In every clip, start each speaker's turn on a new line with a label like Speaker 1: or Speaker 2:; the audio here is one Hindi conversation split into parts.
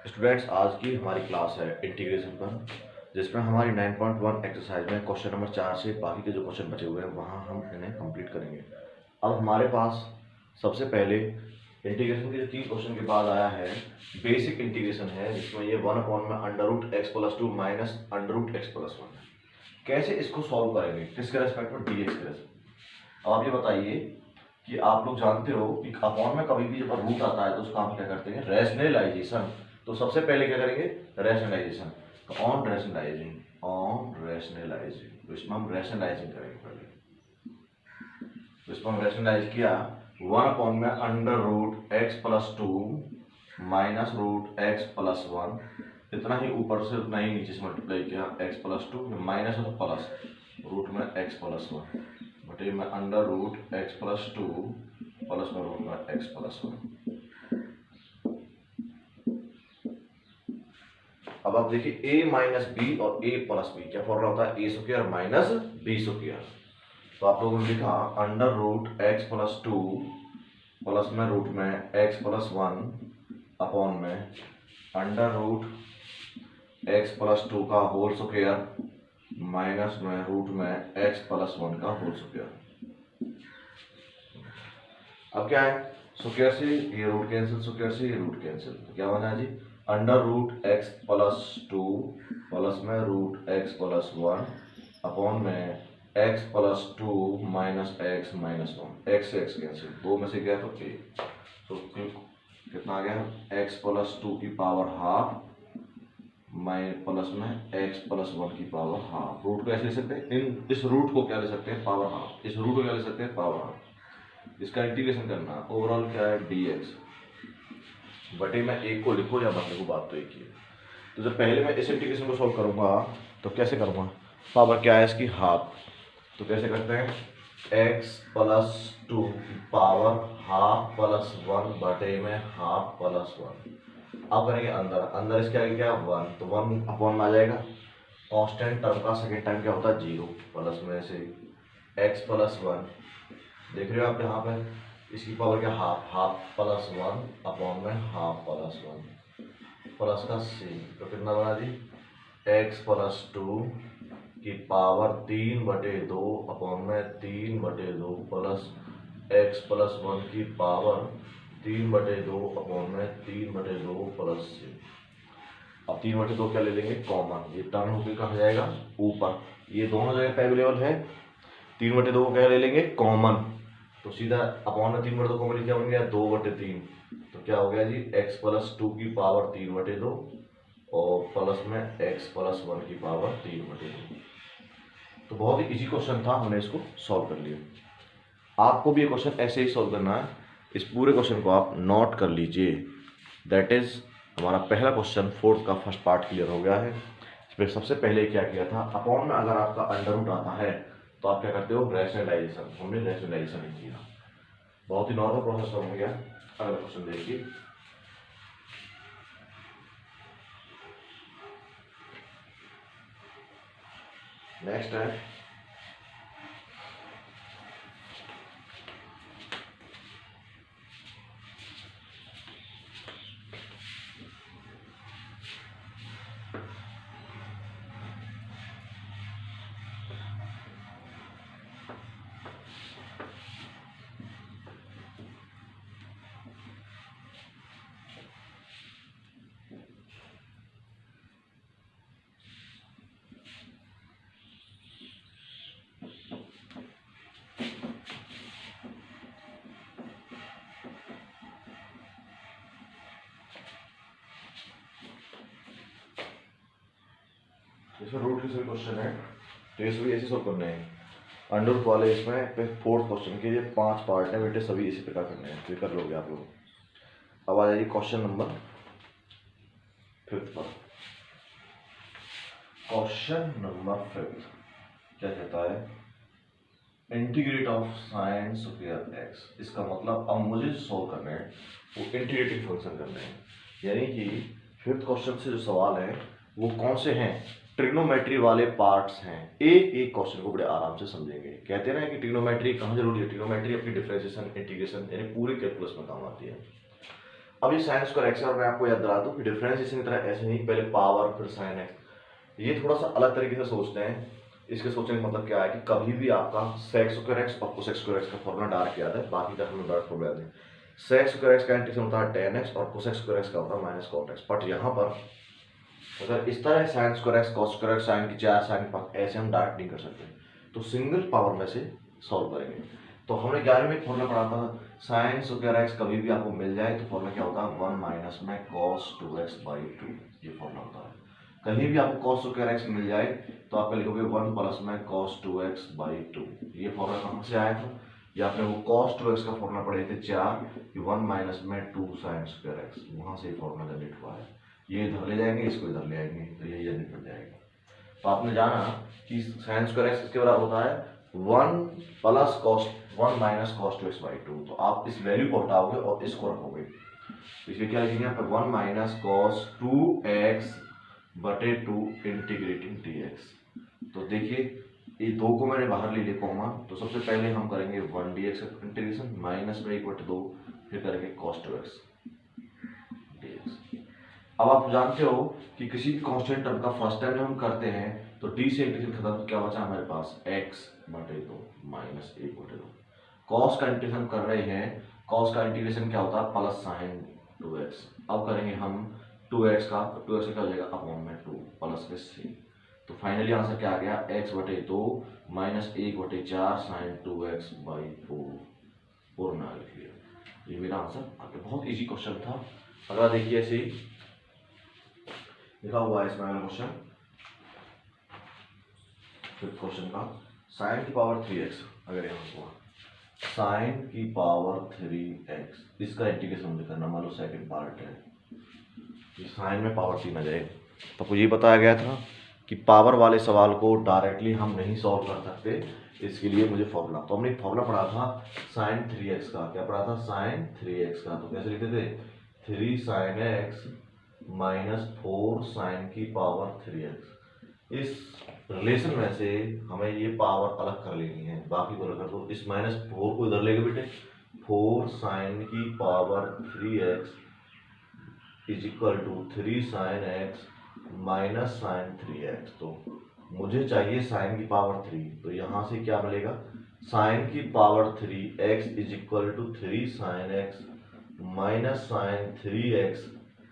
Speaker 1: स्टूडेंट्स, आज की हमारी क्लास है इंटीग्रेशन पर, जिसमें हमारी 9.1 एक्सरसाइज में क्वेश्चन नंबर 4 से बाकी के जो क्वेश्चन बचे हुए हैं वहाँ हम इन्हें कंप्लीट करेंगे। अब हमारे पास सबसे पहले इंटीग्रेशन के जो 3 क्वेश्चन के बाद आया है बेसिक इंटीग्रेशन है, जिसमें ये 1/√x+2 माइनस √x+1 है। कैसे इसको सॉल्व करेंगे, किसके रेस्पेक्ट में, dx के रेस्पेक्ट। अब आप ये बताइए कि आप लोग जानते हो कि अपॉन में कभी भी जब रूट आता है तो उसका हम क्या करते हैं, रैशनलाइजेशन। तो सबसे पहले क्या करेंगे, रैशनलाइजेशन। तो ऑन रैशनलाइजिंग तो इसमें हम रैशनलाइजिंग करेंगे पहले। तो इसमें हम रैशनलाइज किया 1/√x+2 माइनस √x+1, इतना ही ऊपर से उतना ही नीचे से मल्टीप्लाई किया x+2 माइनस और प्लस रूट में x+1 बटे में √x+2 प्लस में रूट में x+1। अब आप देखिए a माइनस बी और a प्लस बी क्या फॉर्मूला होता है, a² माइनस b²। तो आप लोगों ने लिखा √x+2 प्लस में रूट में x+1 अपॉन में √x+2 का होल स्क्वायर माइनस में रूट में x+1 का होल स्क्वायर। अब क्या है, स्क्वायर से ये रूट कैंसिल, स्क्वायर से ये रूट कैंसिल, तो क्या बना जी √x+2 प्लस में √x+1 अपॉन में x+2 minus x minus 1, x से x कैंसिल, दो में से गया तो a, तो कितना आ गया x+2 की पावर हाफ प्लस में x+1 की पावर हाफ। रूट को ऐसे ले सकते हैं, इस रूट को क्या ले सकते हैं, पावर हाफ, इस रूट को क्या ले सकते हैं, पावर हाफ। इसका इंटीग्रेशन करना, ओवरऑल क्या है dx बटे में एक को लिखो या मत लिखो, बात तो एक ही है। तो जब पहले मैं इस इंटीग्रेशन को सॉल्व करूंगा तो कैसे करूंगा, पावर क्या है इसकी, हाफ। तो कैसे करते हैं, x+2 की पावर हाफ प्लस 1 बटे में हाफ प्लस 1। अब करेंगे अंदर इसके आगे क्या, 1, तो 1 अपॉन में आ जाएगा। कांस्टेंट टर्म का सेकेंड टाइम क्या होता है, 0, प्लस में से x+1 देख रहे हो आप यहाँ पे, इसकी पावर क्या, हाफ प्लस 1 अपॉन में हाफ प्लस 1 प्लस का c, तो कितना बना जी x+2 की पावर 3/2 अपॉन में 3/2 प्लस x+1 की पावर 3/2 अपॉन में 3/2 प्लस c। अब 3/2 क्या ले लेंगे, कॉमन, ये टर्म होकर कहाँ जाएगा, ऊपर, ये दोनों जगह पे अवेलेबल है। 3/2 को क्या ले लेंगे, कॉमन, तो सीधा अपॉन में 3/2 कॉमन क्या बन गया, 2/3। तो क्या हो गया जी x+2 की पावर 3/2 और प्लस में x+1 की पावर 3/2। तो बहुत ही इजी क्वेश्चन था, हमने इसको सॉल्व कर लिया। आपको भी ये क्वेश्चन ऐसे ही सॉल्व करना है। इस पूरे क्वेश्चन को आप नोट कर लीजिए। दैट इज हमारा पहला क्वेश्चन, फोर्थ का फर्स्ट पार्ट क्लियर हो गया है। इसमें सबसे पहले क्या किया था, अपॉन में अगर आपका अंडर रूट आता है तो आप क्या करते हो, रैशनलाइजेशन, हमने रैशनलाइजेशन नहीं किया। बहुत ही नॉर्मल प्रोसेस हो गया। अगला क्वेश्चन देखिए, नेक्स्ट है इसमें रूट के सभी क्वेश्चन है, तो ये सभी ऐसे सॉल्व करने हैं। अंडर रूट वाले इसमें फोर्थ क्वेश्चन के ये 5 पार्ट है बेटे, सभी इसी प्रकार करने हैं, तो कर लोगे आप लोग। अब आ जाइए क्वेश्चन नंबर 5 पर। क्वेश्चन नंबर 5 क्या कहता है, integrate of sine square x. इसका मतलब अब मुझे सॉल्व करने हैं वो इंटीग्रेटिंग फंक्शन करने हैं, यानी कि 5th क्वेश्चन से जो सवाल है वो कौन से हैं, ट्रिग्नोमेट्री वाले पार्ट्स हैं। एक एक क्वेश्चन को बड़े आराम से समझेंगे। कहते हैं ना कि ट्रिग्नोमेट्री कहाँ जरूरी है, ट्रिग्नोमेट्री अपनी डिफरेंशिएशन, इंटीग्रेशन यानी पूरे कैलकुलस में काम आती है। अब ये साइन स्क्वायर एक्स है, और मैं आपको याद दिला दूं कि डिफरेंशिएशन की तरह ऐसे नहीं, पहले पावर फिर साइन एक्स, ये थोड़ा सा अलग तरीके से सोचते हैं। इसके सोचने का मतलब क्या है कि कभी भी आपका सेक स्क्वायर एक्स और कोसेक स्क्वायर एक्स का फॉर्मूला डायरेक्ट याद है, बाकी का हमें डायरेक्ट फॉर्मूला याद है। सेक स्क्वायर एक्स का इंटीग्रेशन होता है tan x और कोसेक स्क्वायर एक्स का होता है माइनस cot x। बट यहाँ पर अगर इस तरह sine square x cos square x sine की 4 साइन पक्ष ऐसे हम डायरेक्ट नहीं कर सकते, तो सिंगल पावर में से सॉल्व करेंगे। तो हमने 11वीं में एक फॉर्मूला पढ़ा था, साइन स्क्वायर एक्स कभी भी आपको मिल जाए तो फॉर्मूला क्या होता है 1 माइनस में cos 2x/2, ये फॉर्मूला होता है। कहीं भी आपको cos स्क्वायर एक्स मिल जाए तो आप लिखोगे 1 प्लस में cos 2x/2। ये फॉर्मूला कहाँ से आया था, ये आपने वो cos 2x का फॉर्मूला पढ़े थे 4, 1 माइनस में 2 साइन स्क्वायर एक्स, वहाँ से फॉर्मूला जनरेट हुआ है। ये इधर ले जाएंगे, इसको इधर ले आएंगे, तो ये निकल जाएगा। तो आपने जाना कि साइन स्क्वायर एक्स किसके बराबर होता है 1 plus cos 1 minus cos 2x/2। तो आप इस वैल्यू को हटाओगे और इसको रखोगे, इसलिए क्या लिखेंगे यहाँ पर 1 minus cos 2x/2 integrating dx। तो देखिए ये 2 को मैंने बाहर ले लिया कॉमा, तो सबसे पहले हम करेंगे 1 dx का इंटीग्रेशन माइनस में 1/2, फिर करेंगे cos 2x dx। अब आप जानते हो कि किसी भी कांस्टेंट टर्म का फर्स्ट टाइम जब हम करते हैं तो d से इंटीग्रेशन खत्म, तो क्या बचा हमारे पास x/2 माइनस 1/2। cos का इंटीग्रेशन कर रहे हैं, cos का इंटीग्रेशन क्या होता है प्लस साइन 2x। अब करेंगे हम 2x का क्या हो जाएगा अपॉन में 2 प्लस में 3। तो फाइनली आंसर क्या आ गया x/2 माइनस 1/4 साइन 2x/4 पूर्ण लिख लिया। ये मेरा आंसर आ गया। बहुत इजी क्वेश्चन था। अगला देखिए ऐसे ही लिखा हुआ है इसमें क्वेश्चन, फिफ्थ क्वेश्चन का साइन की पावर 3x, अगर यहाँ हुआ साइन की पावर 3x, इसका इंटीग्रेशन मुझे करना, मान लो सेकंड पार्ट है, ये साइन में पावर 3 आ जाए। तो आपको ये बताया गया था कि पावर वाले सवाल को डायरेक्टली हम नहीं सॉल्व कर सकते, इसके लिए मुझे फॉर्मूला, तो हमने एक फॉर्मूला पढ़ा था साइन 3x का। क्या पढ़ा था साइन 3x का, तो कैसे लिखते थे 3 साइन x माइनस 4 साइन की पावर 3x। इस रिलेशन में से हमें ये पावर अलग कर लेनी है, बाकी को रखा, तो इस माइनस 4 को इधर लेके बेटे 4 साइन की power 3x is equal to 3 sine x minus sine 3x। तो मुझे चाहिए साइन की पावर 3, तो यहाँ से क्या मिलेगा साइन की power 3x is equal to 3 sine x minus sine 3x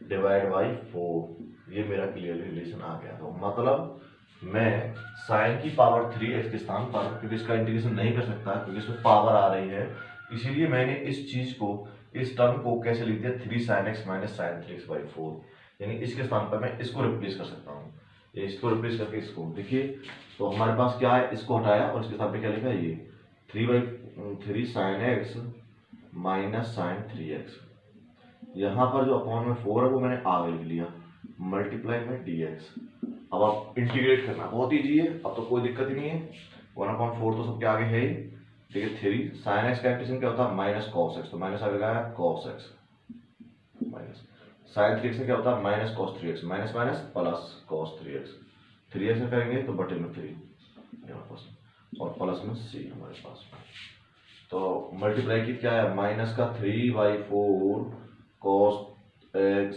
Speaker 1: divide by 4। ये मेरा क्लियरली रिलेशन आ गया। तो मतलब मैं साइन की पावर 3x के स्थान पर, क्योंकि इसका इंटीग्रेशन नहीं कर सकता क्योंकि इसमें पावर आ रही है, इसीलिए मैंने इस चीज को, इस टर्म को कैसे लिख दिया 3 sine x minus sign 3x/4, यानी इसके स्थान पर मैं इसको रिप्लेस कर सकता हूँ। ये इसको रिप्लेस करके इसको देखिए, तो हमारे पास क्या है, इसको हटाया और इसके स्थान पर क्या लिखा है ये 3 sine x minus sine 3x। यहाँ पर जो अपॉन में 4 है वो मैंने आगे लिख लिया मल्टीप्लाई में dx। अब आप इंटीग्रेट करना बहुत ईजी है, अब तो कोई दिक्कत ही नहीं है, 1/4 तो सबके आगे है ही। ठीक है 3 साइन एक्स का इंटीग्रेशन क्या होता है माइनस कॉस एक्स, तो माइनस आ गया cos x minus sine 3x में क्या होता है minus cos 3x, minus minus plus cos 3x। 3x में करेंगे तो बटे में 3 हमारे पास, और प्लस में c हमारे पास। तो मल्टीप्लाई की क्या है माइनस का 3/4 कॉस x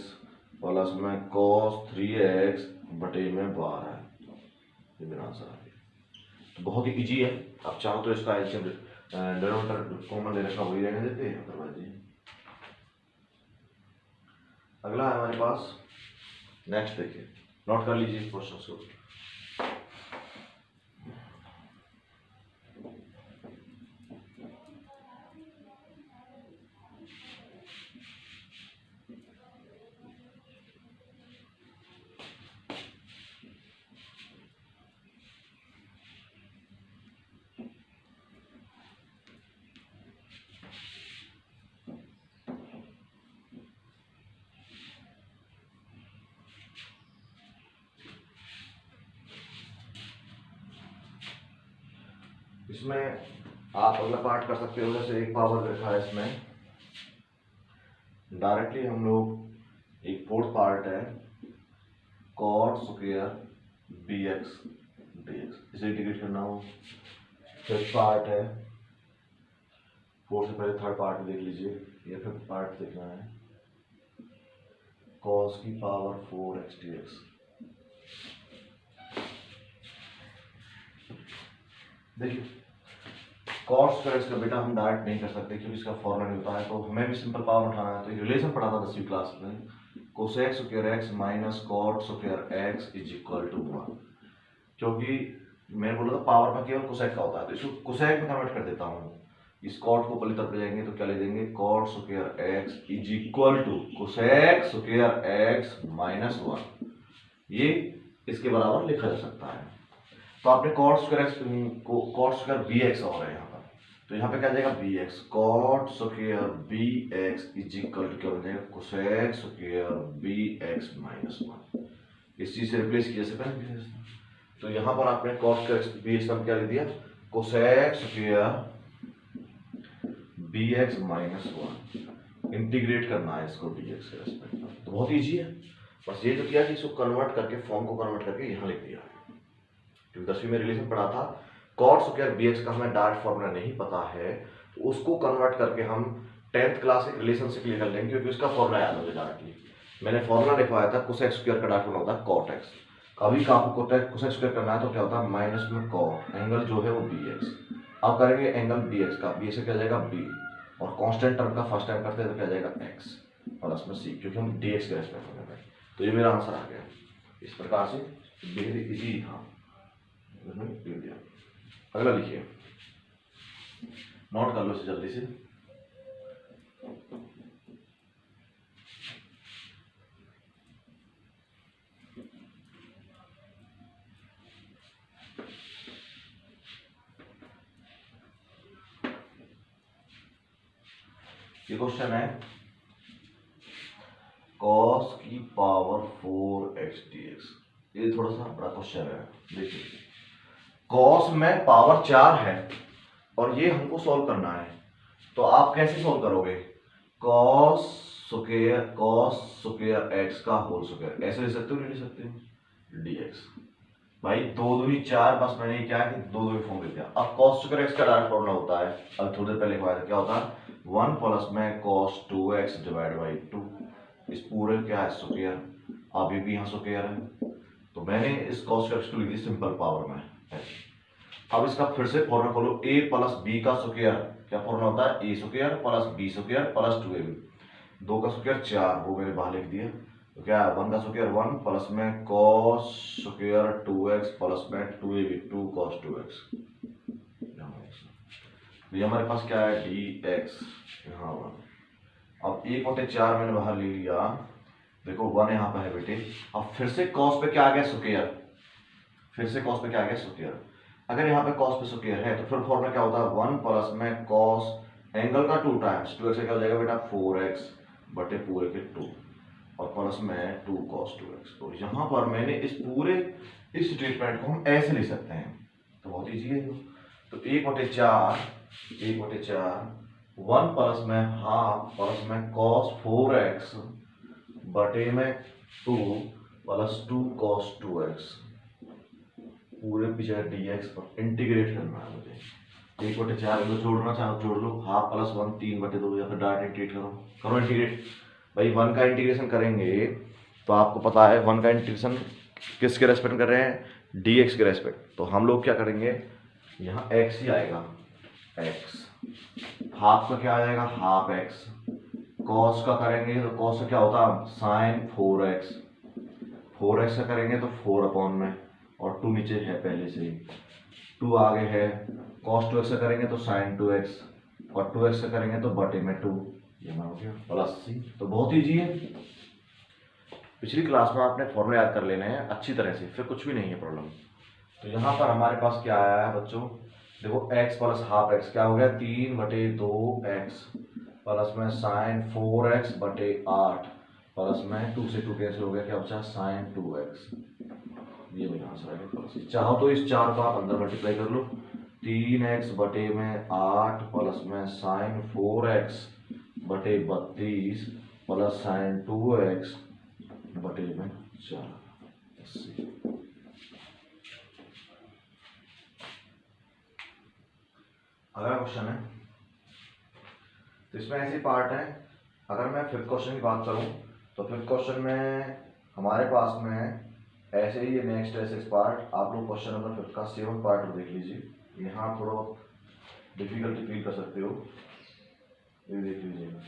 Speaker 1: प्लस में कॉस 3x बटे में 12 है। ये मेरा आंसर आ गया। तो बहुत ही इजी है, आप चाहो तो इसका एलसीएम डिनोमिनेटर कॉमन ले रखा वही रहने देते हैं, अदरवाइज। अगला है हमारे पास, नेक्स्ट देखिए, नोट कर लीजिए क्वेश्चन को। इसमें आप अगला पार्ट कर सकते हो, जैसे एक पावर रखा है इसमें, डायरेक्टली हम लोग एक फोर्थ पार्ट है कॉट स्क्वायर bx dx, इसे इंटीग्रेट करना हो। फिफ्थ पार्ट है, फोर्थ से पहले थर्ड पार्ट देख लीजिए, ये फिफ्थ पार्ट देखना है। कॉस की पावर 4x dx। देखिए कॉस स्क्वायर का बेटा हम डायरेक्ट नहीं कर सकते क्योंकि इसका फॉर्मूला नहीं होता है, तो हमें भी सिंपल पावर उठाना है। तो एक रिलेशन पढ़ा था 10वीं क्लास में, cosec square x minus cot square x is equal to 1। क्योंकि मैंने बोला था पावर में केवल कोसेक का होता है, तो इसको कोसेक में कन्वर्ट कर देता हूँ। इस कॉट को पहले तब ले जाएंगे तो क्या ले देंगे, cot square x is equal to cosec square x minus 1। ये इसके बराबर लिखा जा सकता है। तो आपने कॉट स्क्वायर एक्स को कॉट स्क्वायर बी एक्स हो रहा है यहाँ पर, तो यहाँ पे क्या जाएगा b x, cot square b x is equal to क्या हो जाएगा, cosec square b x minus 1। इस चीज से रिप्लेस किया से पहले, तो यहाँ पर आपने कॉट स्क्वायर बी एक्स का क्या ले दिया, cosec square b x minus 1। Integrate करना है इसको डी एक्स के रेस्पेक्ट में, तो बहुत ईजी है। बस ये जो किया कि इसको कन्वर्ट करके फॉर्म को कन्वर्ट करके यहाँ लिख दिया। क्योंकि 10वीं में रिलेशन पढ़ा था, कॉट स्क्वायर बी एक्स का हमें डायरेक्ट फॉर्मूला नहीं पता है, तो उसको कन्वर्ट करके हम 10th क्लास के रिलेशन से क्लियर कर लेंगे, क्योंकि उसका फॉर्मूला याद हो डायरेक्टली। मैंने फॉर्मूला लिखवाया था कोसेक स्क्वायर का डायरेक्ट होता है कॉट एक्स। कभी का आपको कोसेक स्क्वायर करना है तो क्या होता है, माइनस में कॉट एंगल जो है वो बी एक्स। अब करेंगे एंगल बी एक्स का, बी एक्स क्या जाएगा बी, और कांस्टेंट टर्म का फर्स्ट टाइम करते हैं तो क्या जाएगा एक्स प्लस में सी, क्योंकि हम डी एक्स के रेस्पेक्ट में कर रहे हैं। तो ये मेरा आंसर आ गया। इस प्रकार से वेरी इजी था। अगला लिखिए, नोट कर लो इसे जल्दी से। ये क्वेश्चन है cos की पावर 4x dx। ये थोड़ा सा बड़ा क्वेश्चन है। देखिए cos में पावर 4 है और ये हमको सॉल्व करना है, तो आप कैसे सॉल्व करोगे, cos स्क्वायर x का होल स्क्वायर, ऐसे ले सकते हो नहीं ले सकते हो, dx। भाई 2 दूनी 4, बस मैंने क्या है कि 2 दूनी फॉर्म ले दिया। अब cos स्क्वायर x का डायरेक्ट फॉर्मूला होता है, अब थोड़ी देर पहले लिखवाया था, क्या होता है 1 प्लस में cos 2x डिवाइड बाई 2। इस पूरे क्या है स्क्वायर, अब ये भी यहाँ स्क्वायर है, तो मैंने इस cos स्क्वायर को लिख दी सिंपल पावर में। अब इसका फिर से फॉर्मूला खोलो, a प्लस बी का स्क्वायर, क्या फॉर्मूला होता है, a square plus B square plus 2ab। 2 का स्क्वायर 4, वो मैंने बाहर लिख दिया। तो क्या है 1 का स्क्वायर 1 प्लस में cos स्क्वायर 2x प्लस में 2ab 2 cos 2x। ये हमारे पास क्या है dx, यहाँ 1। अब 1/4 मैंने बाहर ले लिया, देखो 1 यहाँ पे है बेटे। अब फिर से cos पे क्या आ गया स्क्वायर, फिर से cos पे क्या आ गया स्क्वायर। अगर यहाँ पे cos पे स्क्वायर है तो फिर फॉर्मूला क्या होता है 1 प्लस में cos एंगल का 2 टाइम्स 2x क्या हो जाएगा बेटा 4x बटे पूरे के 2 और प्लस में 2 cos 2x। तो यहाँ पर मैंने इस पूरे इस स्टेटमेंट को हम ऐसे लिख सकते हैं, तो बहुत ईजी है। तो 1/4 1 प्लस में हाफ प्लस में cos 4x बटे में 2 प्लस 2 cos 2x पूरे पीछे dx पर इंटीग्रेट करना है मुझे। 1/4 को जोड़ना चाहो जोड़ लो, हाफ प्लस 1 3/2 या फिर डायरेक्ट इंटीग्रेट करो इंटीग्रेट। भाई 1 का इंटीग्रेशन करेंगे तो आपको पता है 1 का इंटीग्रेशन किसके रेस्पेक्ट कर रहे हैं, dx के रेस्पेक्ट। तो हम लोग क्या करेंगे, यहाँ x ही आएगा x, हाफ का क्या आ जाएगा हाफ x, cos का करेंगे तो cos का क्या होता है sin 4x, 4x का करेंगे तो 4 में और 2 नीचे है पहले से ही, 2 आगे है, cos 2x का करेंगे तो sin 2x और 2x का करेंगे तो बटे में 2, ये हो गया प्लस सी। तो बहुत ईजी है। पिछली क्लास में आपने फॉर्मूला याद कर लेने हैं अच्छी तरह से, फिर कुछ भी नहीं है प्रॉब्लम। तो यहाँ पर हमारे पास क्या आया है बच्चों, देखो x प्लस हाफ x क्या हो गया 3/2x प्लस में sin 4x बटे 8 प्लस में 2 से 2 कैंसिल हो गया, क्या बचा sin 2x। ये मेरा आंसर है प्लस। चाहो तो इस 4 को आप अंदर मल्टीप्लाई कर लो, 3x बटे में 8 प्लस में sin 4x बटे 32 प्लस sin 2x बटे में 4। अगला क्वेश्चन है, तो इसमें ऐसी पार्ट है, अगर मैं फिफ्थ क्वेश्चन की बात करूं तो फिफ्थ क्वेश्चन में हमारे पास में ऐसे ही ये नेक्स्ट है 6 पार्ट। आप लोग क्वेश्चन नंबर 5 का 7 पार्ट देख लीजिए। यहाँ थोड़ा डिफिकल्टी फील कर सकते हो, ये देख लीजिएगा।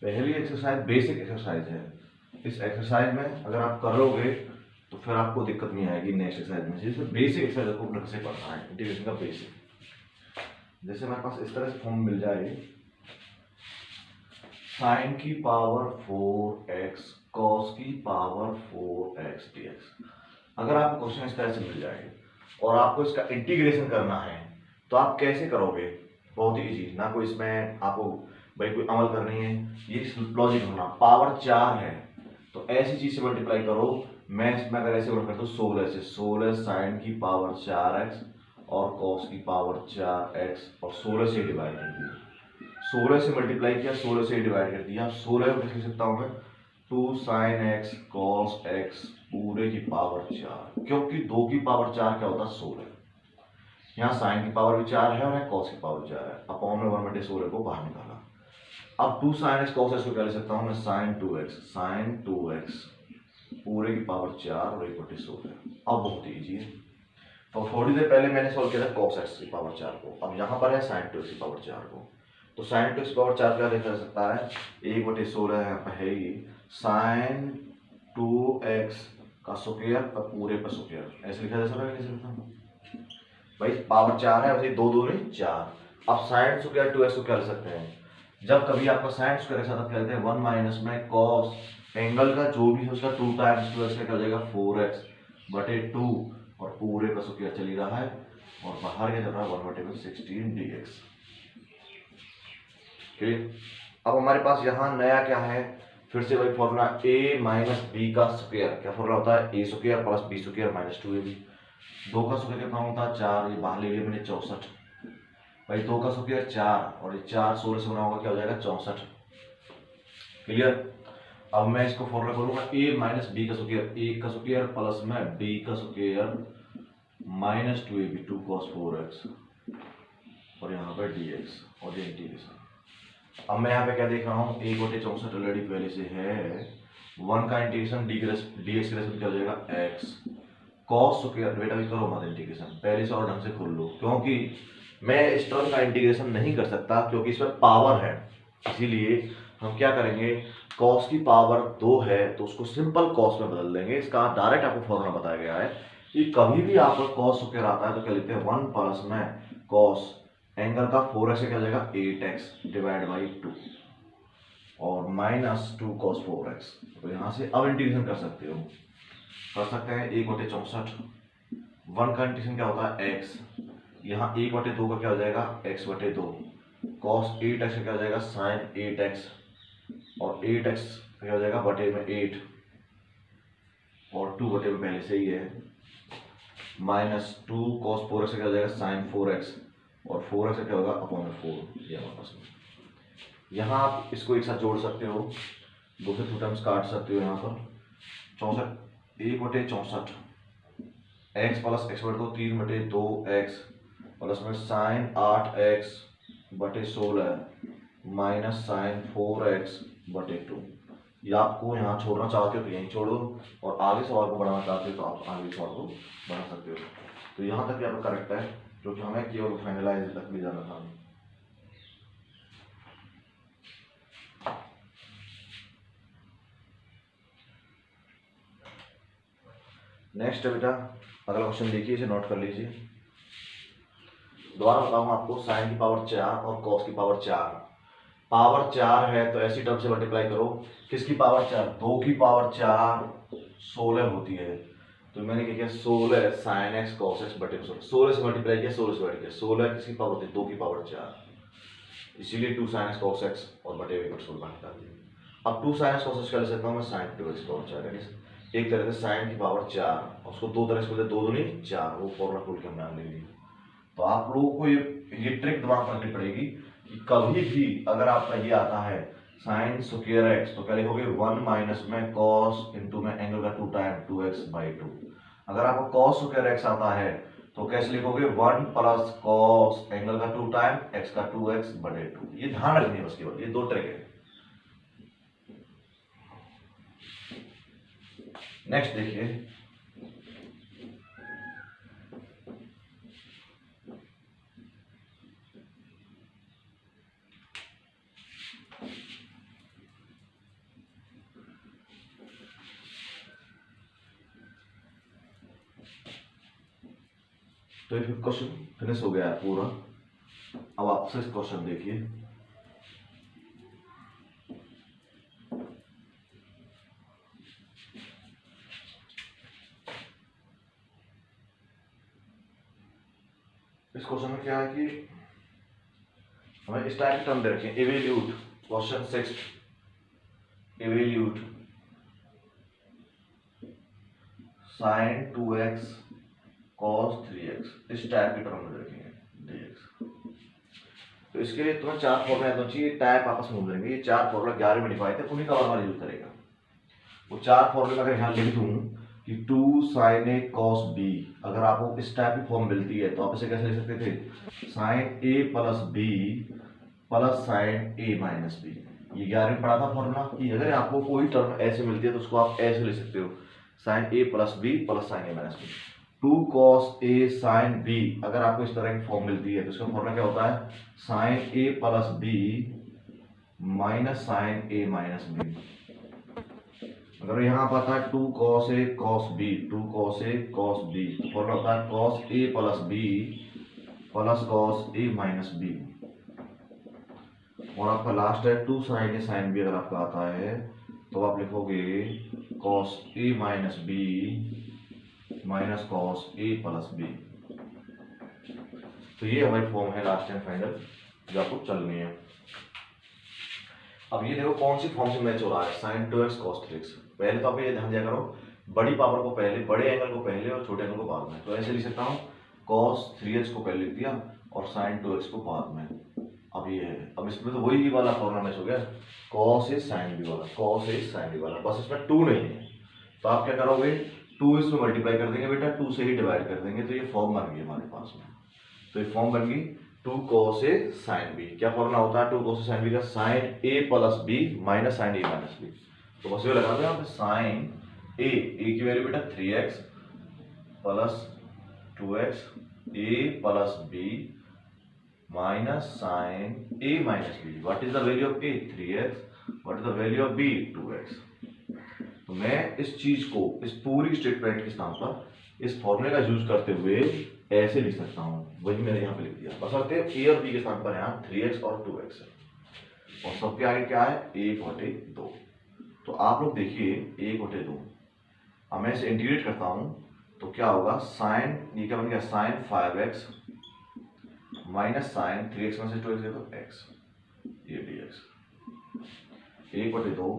Speaker 1: पहली एक्सरसाइज बेसिक एक्सरसाइज है। इस एक्सरसाइज में अगर आप कर लोगे तो फिर आपको दिक्कत नहीं आएगी नेक्स्ट एक्सरसाइज में। जैसे बेसिक एक्सरसाइज को ढंग से पढ़ना है, इंटीग्रेशन का बेसिक। जैसे हमारे पास इस तरह से फॉर्म मिल जाए, साइन की पावर 4x कॉस की पावर 4x dx। अगर आपको क्वेश्चन इस तरह से मिल जाए और आपको इसका इंटीग्रेशन करना है तो आप कैसे करोगे? बहुत ही इजी, ना कोई इसमें आपको भाई कोई अमल करनी है, ये लॉजिक होना। पावर 4 है तो ऐसी चीज से मल्टीप्लाई करो। मैं इसमें अगर ऐसे करता हूँ 16 से, 16 साइन की पावर 4x और कॉस की पावर 4x और 16 से डिवाइड कर दिया। 16 से मल्टीप्लाई किया, 16 से डिवाइड कर दिया। 16 को लिख सकता हूँ मैं 2 sin x cos x पूरे की पावर 4, क्योंकि 2 की पावर 4 क्या होता है 16। यहाँ साइन की पावर भी 4 है और यहाँ कॉस की पावर 4 है। अपॉन में 1/16 को बाहर निकाला। अब 2 sin x cos x को क्या लिख सकता हूँ मैं sin 2x पूरे की पावर 4 और 1/16। अब बहुत ईजी है। तो थोड़ी देर पहले मैंने सॉल्व किया था cos x की पावर 4 को, अब यहाँ पर है sin 2x की पावर 4 को। तो sin 2x की पावर 4 क्या लिखा जा सकता है? 1/16 यहाँ पर है ही, sin 2x का स्क्वायर और पूरे का स्क्वायर, ऐसे लिखा जा सकता है। लिख सकता हूँ भाई पावर 4 है, वैसे 2 2 नहीं 4। अब sin स्क्वायर 2x को क्या लिख सकते हैं? जब कभी आपका साइन स्क्वायर के साथ क्या लेते हैं 1 माइनस में कॉस एंगल का जो भी है उसका 2 टाइम्स स्क्वायर से क्या हो जाएगा 4x/2 और पूरे का स्क्वायर चली रहा है और बाहर क्या चल रहा है 1/16 dx। ठीक, अब हमारे पास यहाँ नया क्या है? फिर से वही फॉर्मूला a माइनस बी का स्क्वायर। क्या फॉर्मूला होता है? a square plus b square minus 2ab। 2 का स्क्वायर कितना होता है 4, ये बाहर ले लिया मैंने 64। भाई 2 का स्क्वायर 4 और ये 4 16 से गुना होगा, क्या हो जाएगा 64। क्लियर? अब मैं इसको फॉर्मूला करूंगा a माइनस बी का स्क्वायर, a का स्क्वायर प्लस में b का square minus 2ab 2 cos 4x और यहाँ पर dx और ये इंटीग्रेशन। अब मैं यहाँ पे क्या देख रहा हूँ 1/64 ऑलरेडी पहले से है। 1 का इंटीग्रेशन dx के क्या हो जाएगा x cos स्क्वायर। बेटा भी करो मत इंटीग्रेशन पहले से और ढंग से खोल लो, क्योंकि मैं इस टर्म का इंटीग्रेशन नहीं कर सकता क्योंकि इसमें पावर है। इसीलिए हम क्या करेंगे, cos की पावर 2 है तो उसको सिंपल cos में बदल देंगे। इसका डायरेक्ट आपको फॉर्मूला बताया गया है कि कभी भी आपको cos स्क्वायर आता है तो क्या लिखते हैं 1 प्लस में cos एंगल का 4x से क्या हो जाएगा 8x डिवाइड बाई 2 और माइनस 2 cos 4x। तो यहाँ से अब इंटीग्रेशन कर सकते हैं 1/64। 1 का इंटीग्रेशन क्या होता है x, यहाँ 1/2 का क्या हो जाएगा x/2 cos 8x का क्या हो जाएगा sin 8x और 8x क्या हो जाएगा बटे में 8 और 2 बटे में पहले से ही है माइनस 2 cos 4x क्या हो जाएगा sin 4x और 4x का क्या होगा अपॉन में 4। ये हमारे पास में यहाँ आप इसको एक साथ जोड़ सकते हो, 2 से 2 टर्म्स काट सकते हो। यहाँ पर 64 1/64 x plus x/2 3/2x plus में sine 8x/16 minus sine 4x/2। ये आपको यहाँ छोड़ना चाहते हो तो यहीं छोड़ो और आगे सवाल को बढ़ाना चाहते हो तो आप आगे सवाल को बढ़ा सकते हो। तो यहाँ तक आपका करेक्ट है, क्योंकि हमें केवल फाइनलाइज तक ले जाना था। नेक्स्ट है बेटा अगला क्वेश्चन देखिए, इसे नोट कर लीजिए। दोबारा बताऊँ आपको, साइन की पावर 4 और कॉस की पावर 4। पावर 4 है तो ऐसी टर्म से मल्टीप्लाई करो। किसकी पावर 4? 2 की पावर 4 16 होती है। तो मैंने क्या किया 16 sin x cos x बटे 16 से मल्टीप्लाई किया, 16 से डिवाइड किया। 16 किसकी पावर होती है? 2 की पावर 4, इसीलिए 2 sin x cos x और बटे 16 निकाल दिया। अब 2 sin x cos x का ले सकता हूँ मैं sin 2x पावर 4। एक तरह से साइन की पावर 4 उसको 2 तरह से बोलते 2 दूनी 4, वो फॉर्मूला खोल के हम मान लेंगे। तो आप लोगों को ये ट्रिक दिमाग में रखनी पड़ेगी कि कभी भी अगर आपका ये आता है साइन स्क्वायर एक्स तो क्या लिखोगे 1 माइनस में कॉस इंटू में एंगल का 2 टाइम 2x/2। अगर आपको कॉस स्क्वायर एक्स आता है तो कैसे लिखोगे 1 प्लस कॉस एंगल का 2 टाइम x का 2x/2। ये ध्यान रखनी है बस केवल, ये दो ट्रिक है। नेक्स्ट देखिए, तो ये क्वेश्चन फिनिश हो गया है पूरा। अब आपसे इस क्वेश्चन देखिए, इस क्वेश्चन में क्या है कि हमें इस टाइप की टर्म दे रखे हैं, evaluate question 6, evaluate sine 2x cos 3x, इस टाइप की टर्म में रखेंगे dx। तो इसके लिए तुम्हें चार फॉर्मूला याद होना चाहिए, टाइप आपस में घूम, ये चार फॉर्मूला 11 में डिफाइड है, उन्हीं का बार यूज करेगा। वो चार फॉर्मूला अगर यहाँ लिख दूं कि 2 sin a cos b, अगर आपको इस टाइप की फॉर्म मिलती है तो आप इसे कैसे लिख सकते थे, sin a plus b plus sin a minus b। ये 11 में पढ़ा था फॉर्मूला कि अगर आपको कोई टर्म ऐसे मिलती है तो उसको आप ऐसे लिख सकते हो, sin a plus b plus sin a minus b। 2 cos a sin b, अगर आपको इस तरह की फॉर्म मिलती है तो इसका फॉर्मूला क्या होता है, sin a plus b minus sin a minus b। अगर यहाँ पर आता है 2 cos a cos b, 2 cos a cos b, formula होता है cos a plus b plus cos a minus b। और आपका लास्ट है 2 sin a sin b, अगर आपका आता है तो आप लिखोगे cos a minus b minus cos a plus b। तो ये हमारी फॉर्म है लास्ट एंड फाइनल जो आपको चलनी है। अब ये देखो कौन सी फॉर्म से मैच हो रहा है, sin 2x cos 3x। पहले तो आप ये ध्यान दिया करो, बड़ी पावर को पहले, बड़े एंगल को पहले और छोटे एंगल को बाद में। तो ऐसे लिख सकता हूँ cos 3x को पहले लिख दिया और sin 2x को बाद में। अब ये है, अब इसमें तो वही वाला फॉर्मूला मैच हो गया, cos a sin b वाला, cos a sin b वाला, बस इसमें 2 नहीं है। तो आप क्या करोगे, 2 इसमें मल्टीप्लाई कर देंगे बेटा, 2 से ही डिवाइड कर देंगे, तो ये फॉर्म बन गई हमारे पास में। तो ये फॉर्म बन गई 2 cos a sin b। क्या फॉर्मूला होता है 2 cos a sin b का, sin a plus b minus sin a minus b। तो बस ये लगा दो यहाँ पे sin a की वैल्यू बेटा 3x plus 2x a plus b minus sin a minus b। What is the value of a, 3x। What is the value of b, 2x। तो मैं इस चीज को, इस पूरी स्टेटमेंट के स्थान पर इस फॉर्मूले का यूज करते हुए ऐसे लिख सकता हूँ, वही मैंने यहाँ पे लिख दिया। बस आते a और b के स्थान पर यहाँ 3x और 2x है, और सबके आगे क्या है 1/2। तो आप लोग देखिए 1/2, अब मैं इसे इंटीग्रेट करता हूँ तो क्या होगा, साइन, ये क्या बन गया sign 5x minus sine 3x में से 2x देखो x, ये dx 1/2।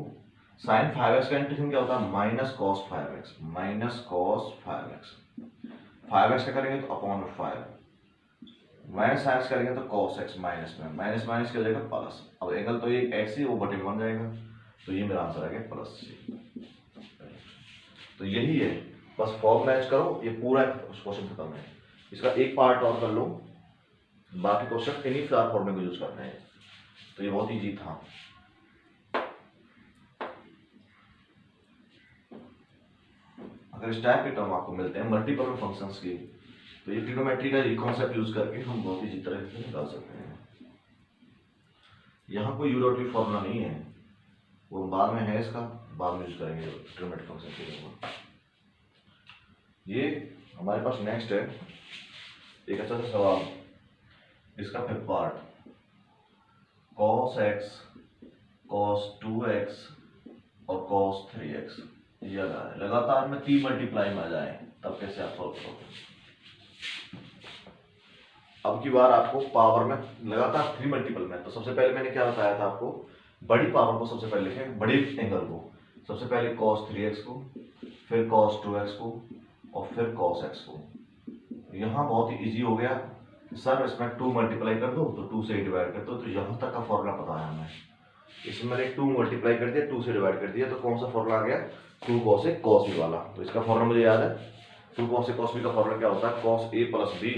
Speaker 1: साइन 5x का इंटीग्रेशन क्या होता है, minus cos 5x, minus cos 5x। 5x का करेंगे तो अपॉन 5, माइनस साइन करेंगे तो cos x, माइनस में माइनस माइनस क्या जाएगा प्लस। अब एंगल तो ये x ही, वो बटे में बन जाएगा, तो ये मेरा आंसर आ गया प्लस c। तो यही है, बस फॉर्म मैच करो, ये पूरा क्वेश्चन खत्म है। इसका एक पार्ट और कर लो, बाकी क्वेश्चन इन्हीं चार फॉर्मूले को यूज करना है। तो ये बहुत इजी था। अगर इस टाइप के टर्म आपको मिलते हैं मल्टीपल फंक्शंस की, तो ये ट्रिग्नोमेट्री का कॉन्सेप्ट यूज करके हम बहुत इजी तरह से निकाल सकते हैं। यहाँ कोई यूरोटरी फॉर्मूला नहीं है, वो बाद में है, इसका बाद में यूज करेंगे ट्रिग्नोमेट्री फंक्शन के लिए। ये हमारे पास नेक्स्ट है एक अच्छा सा सवाल, इसका फिर part cos x cos 2x और cos 3x। ये लगातार में 3 मल्टीप्लाई में आ जाए तब कैसे आप सॉल्व करोगे। अब की बार आपको पावर में लगातार 3 मल्टीपल में, तो सबसे पहले मैंने क्या बताया था आपको, बड़ी पावर को सबसे पहले लिखें, बड़े एंगल को सबसे पहले cos 3x को, फिर cos 2x को और फिर cos x को। यहाँ बहुत ही इजी हो गया, सर इसमें 2 मल्टीप्लाई कर दो तो 2 से डिवाइड कर दो, तो यहाँ तक का फॉर्मूला पता है हमें। इसमें मैंने 2 मल्टीप्लाई कर दिया, 2 से डिवाइड कर दिया, तो कौन सा फॉर्मूला आ गया, 2 cos a cos b वाला। तो इसका फॉर्मूला मुझे याद है, 2 cos a cos b का फॉर्मूला क्या होता है, cos a plus b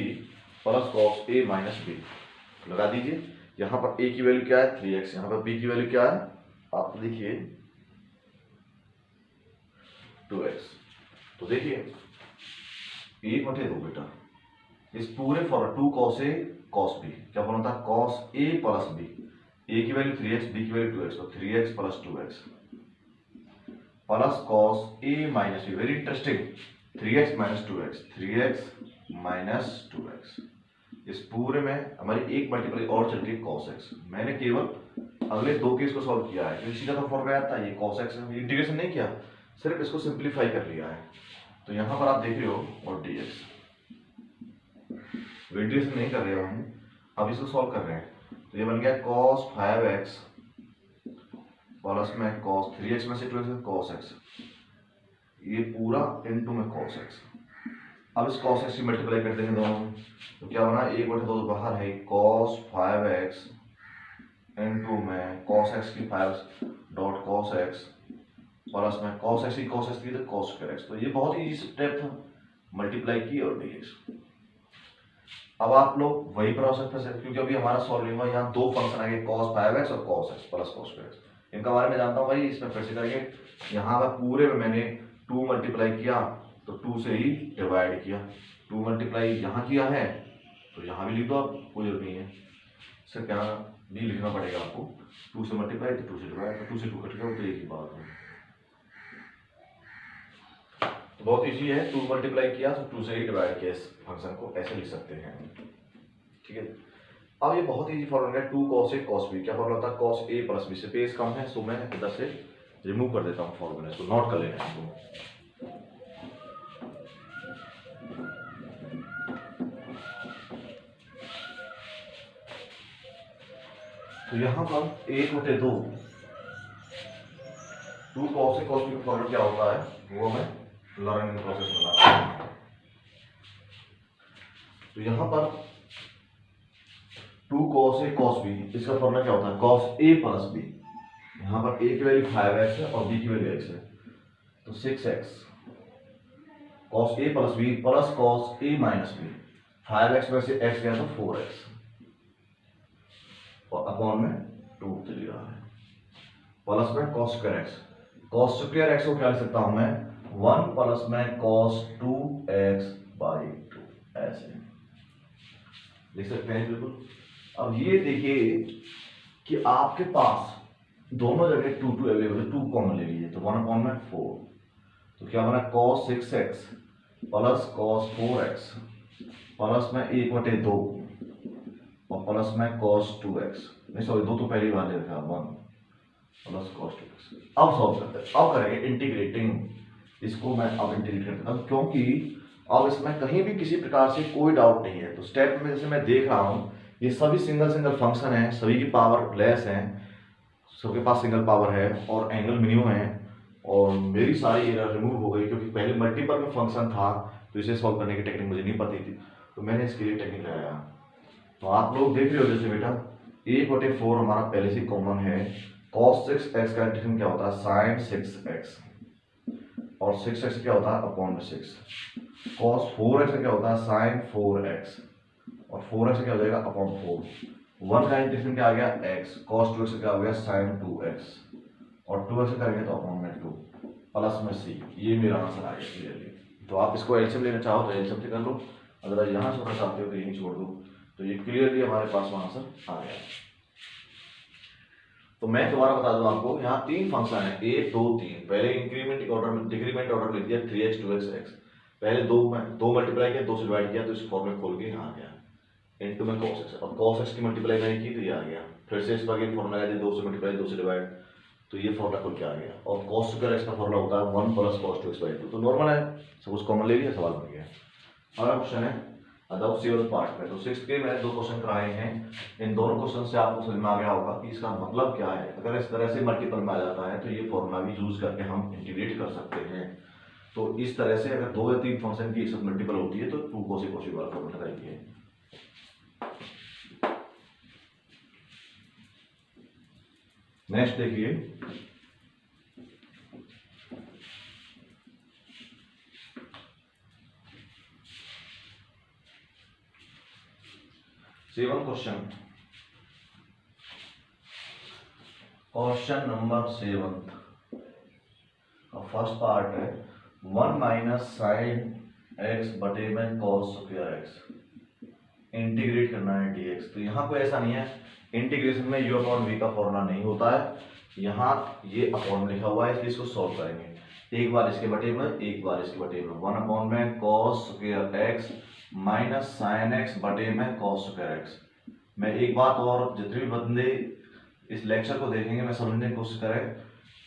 Speaker 1: plus cos a minus b। लगा दीजिए, यहाँ पर a की वैल्यू क्या है 3x, यहाँ पर b की वैल्यू क्या है, आप देखिए 2x। तो देखिए 1/2 बेटा, इस पूरे formula 2 cos a cos b क्या फॉर्मूला था, cos a plus b, a की वैल्यू 3x, b की वैल्यू 2x, तो 3x plus 2x plus cos a minus b। Very interesting, 3x minus 2x, 3x minus 2x। इस पूरे में हमारी एक मल्टीप्लाई और चल रही है cos x। मैंने केवल अगले दो केस को सॉल्व किया है, इसी का तो फॉर्मूला आता है, ये cos x इंटीग्रेशन नहीं किया, सिर्फ इसको सिंप्लीफाई कर लिया है। तो यहाँ पर आप देख रहे हो और dx इंटीग्रेशन नहीं कर रहे हो हम, अब इसको सॉल्व कर रहे हैं। तो ये बन गया cos 5x प्लस में cos 3x में से 2x cos x, ये पूरा इनटू में cos x। अब इस cos x की मल्टीप्लाई कर देंगे दोनों, तो क्या बना, 1/2 बाहर है, cos 5x इनटू में cos x की 5 डॉट cos x प्लस में cos x की तो cos square x। तो ये बहुत ही इजी स्टेप था, मल्टीप्लाई की और dx। अब आप लोग वही प्रोसेस पर, क्योंकि अभी हमारा सॉल्विंग में यहाँ दो फंक्शन आ गए cos 5x और cos x plus cos square x, इनका बारे में जानता हूँ भाई, इसमें फिर से करेंगे। यहाँ पर पूरे में मैंने 2 मल्टीप्लाई किया तो 2 से ही डिवाइड किया, 2 मल्टीप्लाई यहाँ किया है तो यहाँ भी लिख दो आप, कोई जरूरत नहीं है, सिर्फ यहाँ भी लिखना पड़ेगा आपको, 2 से मल्टीप्लाई तो 2 से डिवाइड, तो 2 से 2 कट गया तो एक ही बात है। तो बहुत इजी है, 2 मल्टीप्लाई किया तो 2 से ही डिवाइड किया, इस फंक्शन को ऐसे लिख सकते हैं, ठीक है। अब ये बहुत इजी फॉर्मूला है, 2 cos a cos b, क्या फॉर्मूला होता है, cos a प्लस b। से पेज कम है, सो मैं इधर से रिमूव कर देता हूँ फॉर्मूला, इसको नोट कर लेना है। तो यहाँ पर 1/2 2 cos a cos b का फॉर्मूला क्या होता है, वो मैं लर्निंग प्रोसेस में ला रहा हूँ। तो यहाँ पर 2 cos a cos b, इसका फॉर्मूला क्या होता है, cos a प्लस b। यहाँ पर a की वैल्यू 5x है और b की वैल्यू x है, तो 6x cos a plus b plus cos a minus b, 5x में से x गया तो 4x और अपॉन में 2 चली रहा है, प्लस में cos square x। cos square x को क्या लिख सकता हूं मैं, 1 प्लस में cos 2x बाई 2, ऐसे लिख सकते हैं बिल्कुल। अब ये देखिए कि आपके पास दोनों जगह 2 अवेलेबल है, 2 कॉमन ले लीजिए, तो 1/4, तो क्या बना cos 6x plus cos 4x plus में 1/2 और प्लस में cos 2x, नहीं सॉरी 2 तो पहली बार ले रखा, 1 प्लस cos 2x। अब सॉल्व करते हैं, अब करेंगे इंटीग्रेटिंग, इसको मैं अब इंटीग्रेट करता हूं, क्योंकि अब इसमें कहीं भी किसी प्रकार से कोई डाउट नहीं है। तो स्टेप में जैसे मैं देख रहा हूँ, ये सभी सिंगल फंक्शन है, सभी की पावर लेस है, सबके पास सिंगल पावर है और एंगल मिनिमम है, और मेरी सारी एरर रिमूव हो गई, क्योंकि पहले मल्टीपल में फंक्शन था तो इसे सॉल्व करने की टेक्निक मुझे नहीं पती थी, तो मैंने इसके लिए टेक्निक लगाया। तो आप लोग देख रहे हो जैसे बेटा 1/4 हमारा पहले से कॉमन है, cos 6x का इंटीग्रेशन क्या होता है, sin 6x, और 6x क्या होता है अपॉन में 6, cos 4x क्या होता है sin 4x, और 4x क्या हो जाएगा अपॉन 4, 1 का इंटीग्रेशन क्या आ गया x, cos 2x क्या हो गया sin 2x, और 2x करेंगे तो अपॉन में 2 प्लस में c। ये मेरा आंसर आ गया क्लियरली। तो आप इसको एलसीएम लेना चाहो तो एलसीएम से कर लो, अगर यहाँ छोड़ना चाहते हो तो यहीं छोड़ दो, तो ये क्लियरली हमारे पास आंसर आ गया। तो मैं दोबारा बता दूं आपको, यहाँ 3 फंक्शन है, 1 2 3। पहले इंक्रीमेंट ऑर्डर में डिक्रीमेंट ऑर्डर लिख दिया 3x 2x x, पहले 2 मल्टीप्लाई किया, 2 से डिवाइड किया, तो इस फॉर्मूले खोल के यहाँ आ गया इनटू में cos x, और cos x की मल्टीप्लाई मैंने की तो ये आ गया, फिर से इस बार फॉर्मूला लगा दिया 2 से मल्टीप्लाई 2 से डिवाइड, तो ये फॉर्मूला खोल के आ गया। और cos स्क्वायर x का फॉर्मूला होता है 1 प्लस cos 2x बाई 2, तो नॉर्मल है, सब कुछ कॉमन ले लिया, सवाल बन गया। अगला क्वेश्चन है अदर सिविल पार्ट में। तो 6th के मैंने 2 क्वेश्चन कराए हैं, इन दोनों क्वेश्चन से आपको समझ में आ गया होगा कि इसका मतलब क्या है। अगर इस तरह से मल्टीपल में आ जाता है तो ये फॉर्मूला भी यूज करके हम इंटीग्रेट कर सकते हैं। तो इस तरह से अगर 2 या 3 फंक्शन की एक साथ मल्टीपल होती है तो 2 cos a cos b वाला फॉर्मूला लगाइए। नेक्स्ट देखिए, seven question number 7। First part है 1 माइनस साइन एक्स बटे में कॉस स्क्वायर एक्स, इंटीग्रेट करना है dx। तो यहाँ कोई ऐसा नहीं है, इंटीग्रेशन में u अपॉन v का फॉर्मूला नहीं होता है, यहाँ ये अपॉन लिखा हुआ है, इसलिए इसको सॉल्व करेंगे। एक बार इसके बटे में, एक बार इसके बटे में। 1 अपॉन में cos square x minus sine x बटे में कॉस स्क्वायर एक्स। मैं एक बात और, जितने भी बंदे इस लेक्चर को देखेंगे मैं समझने की कोशिश करें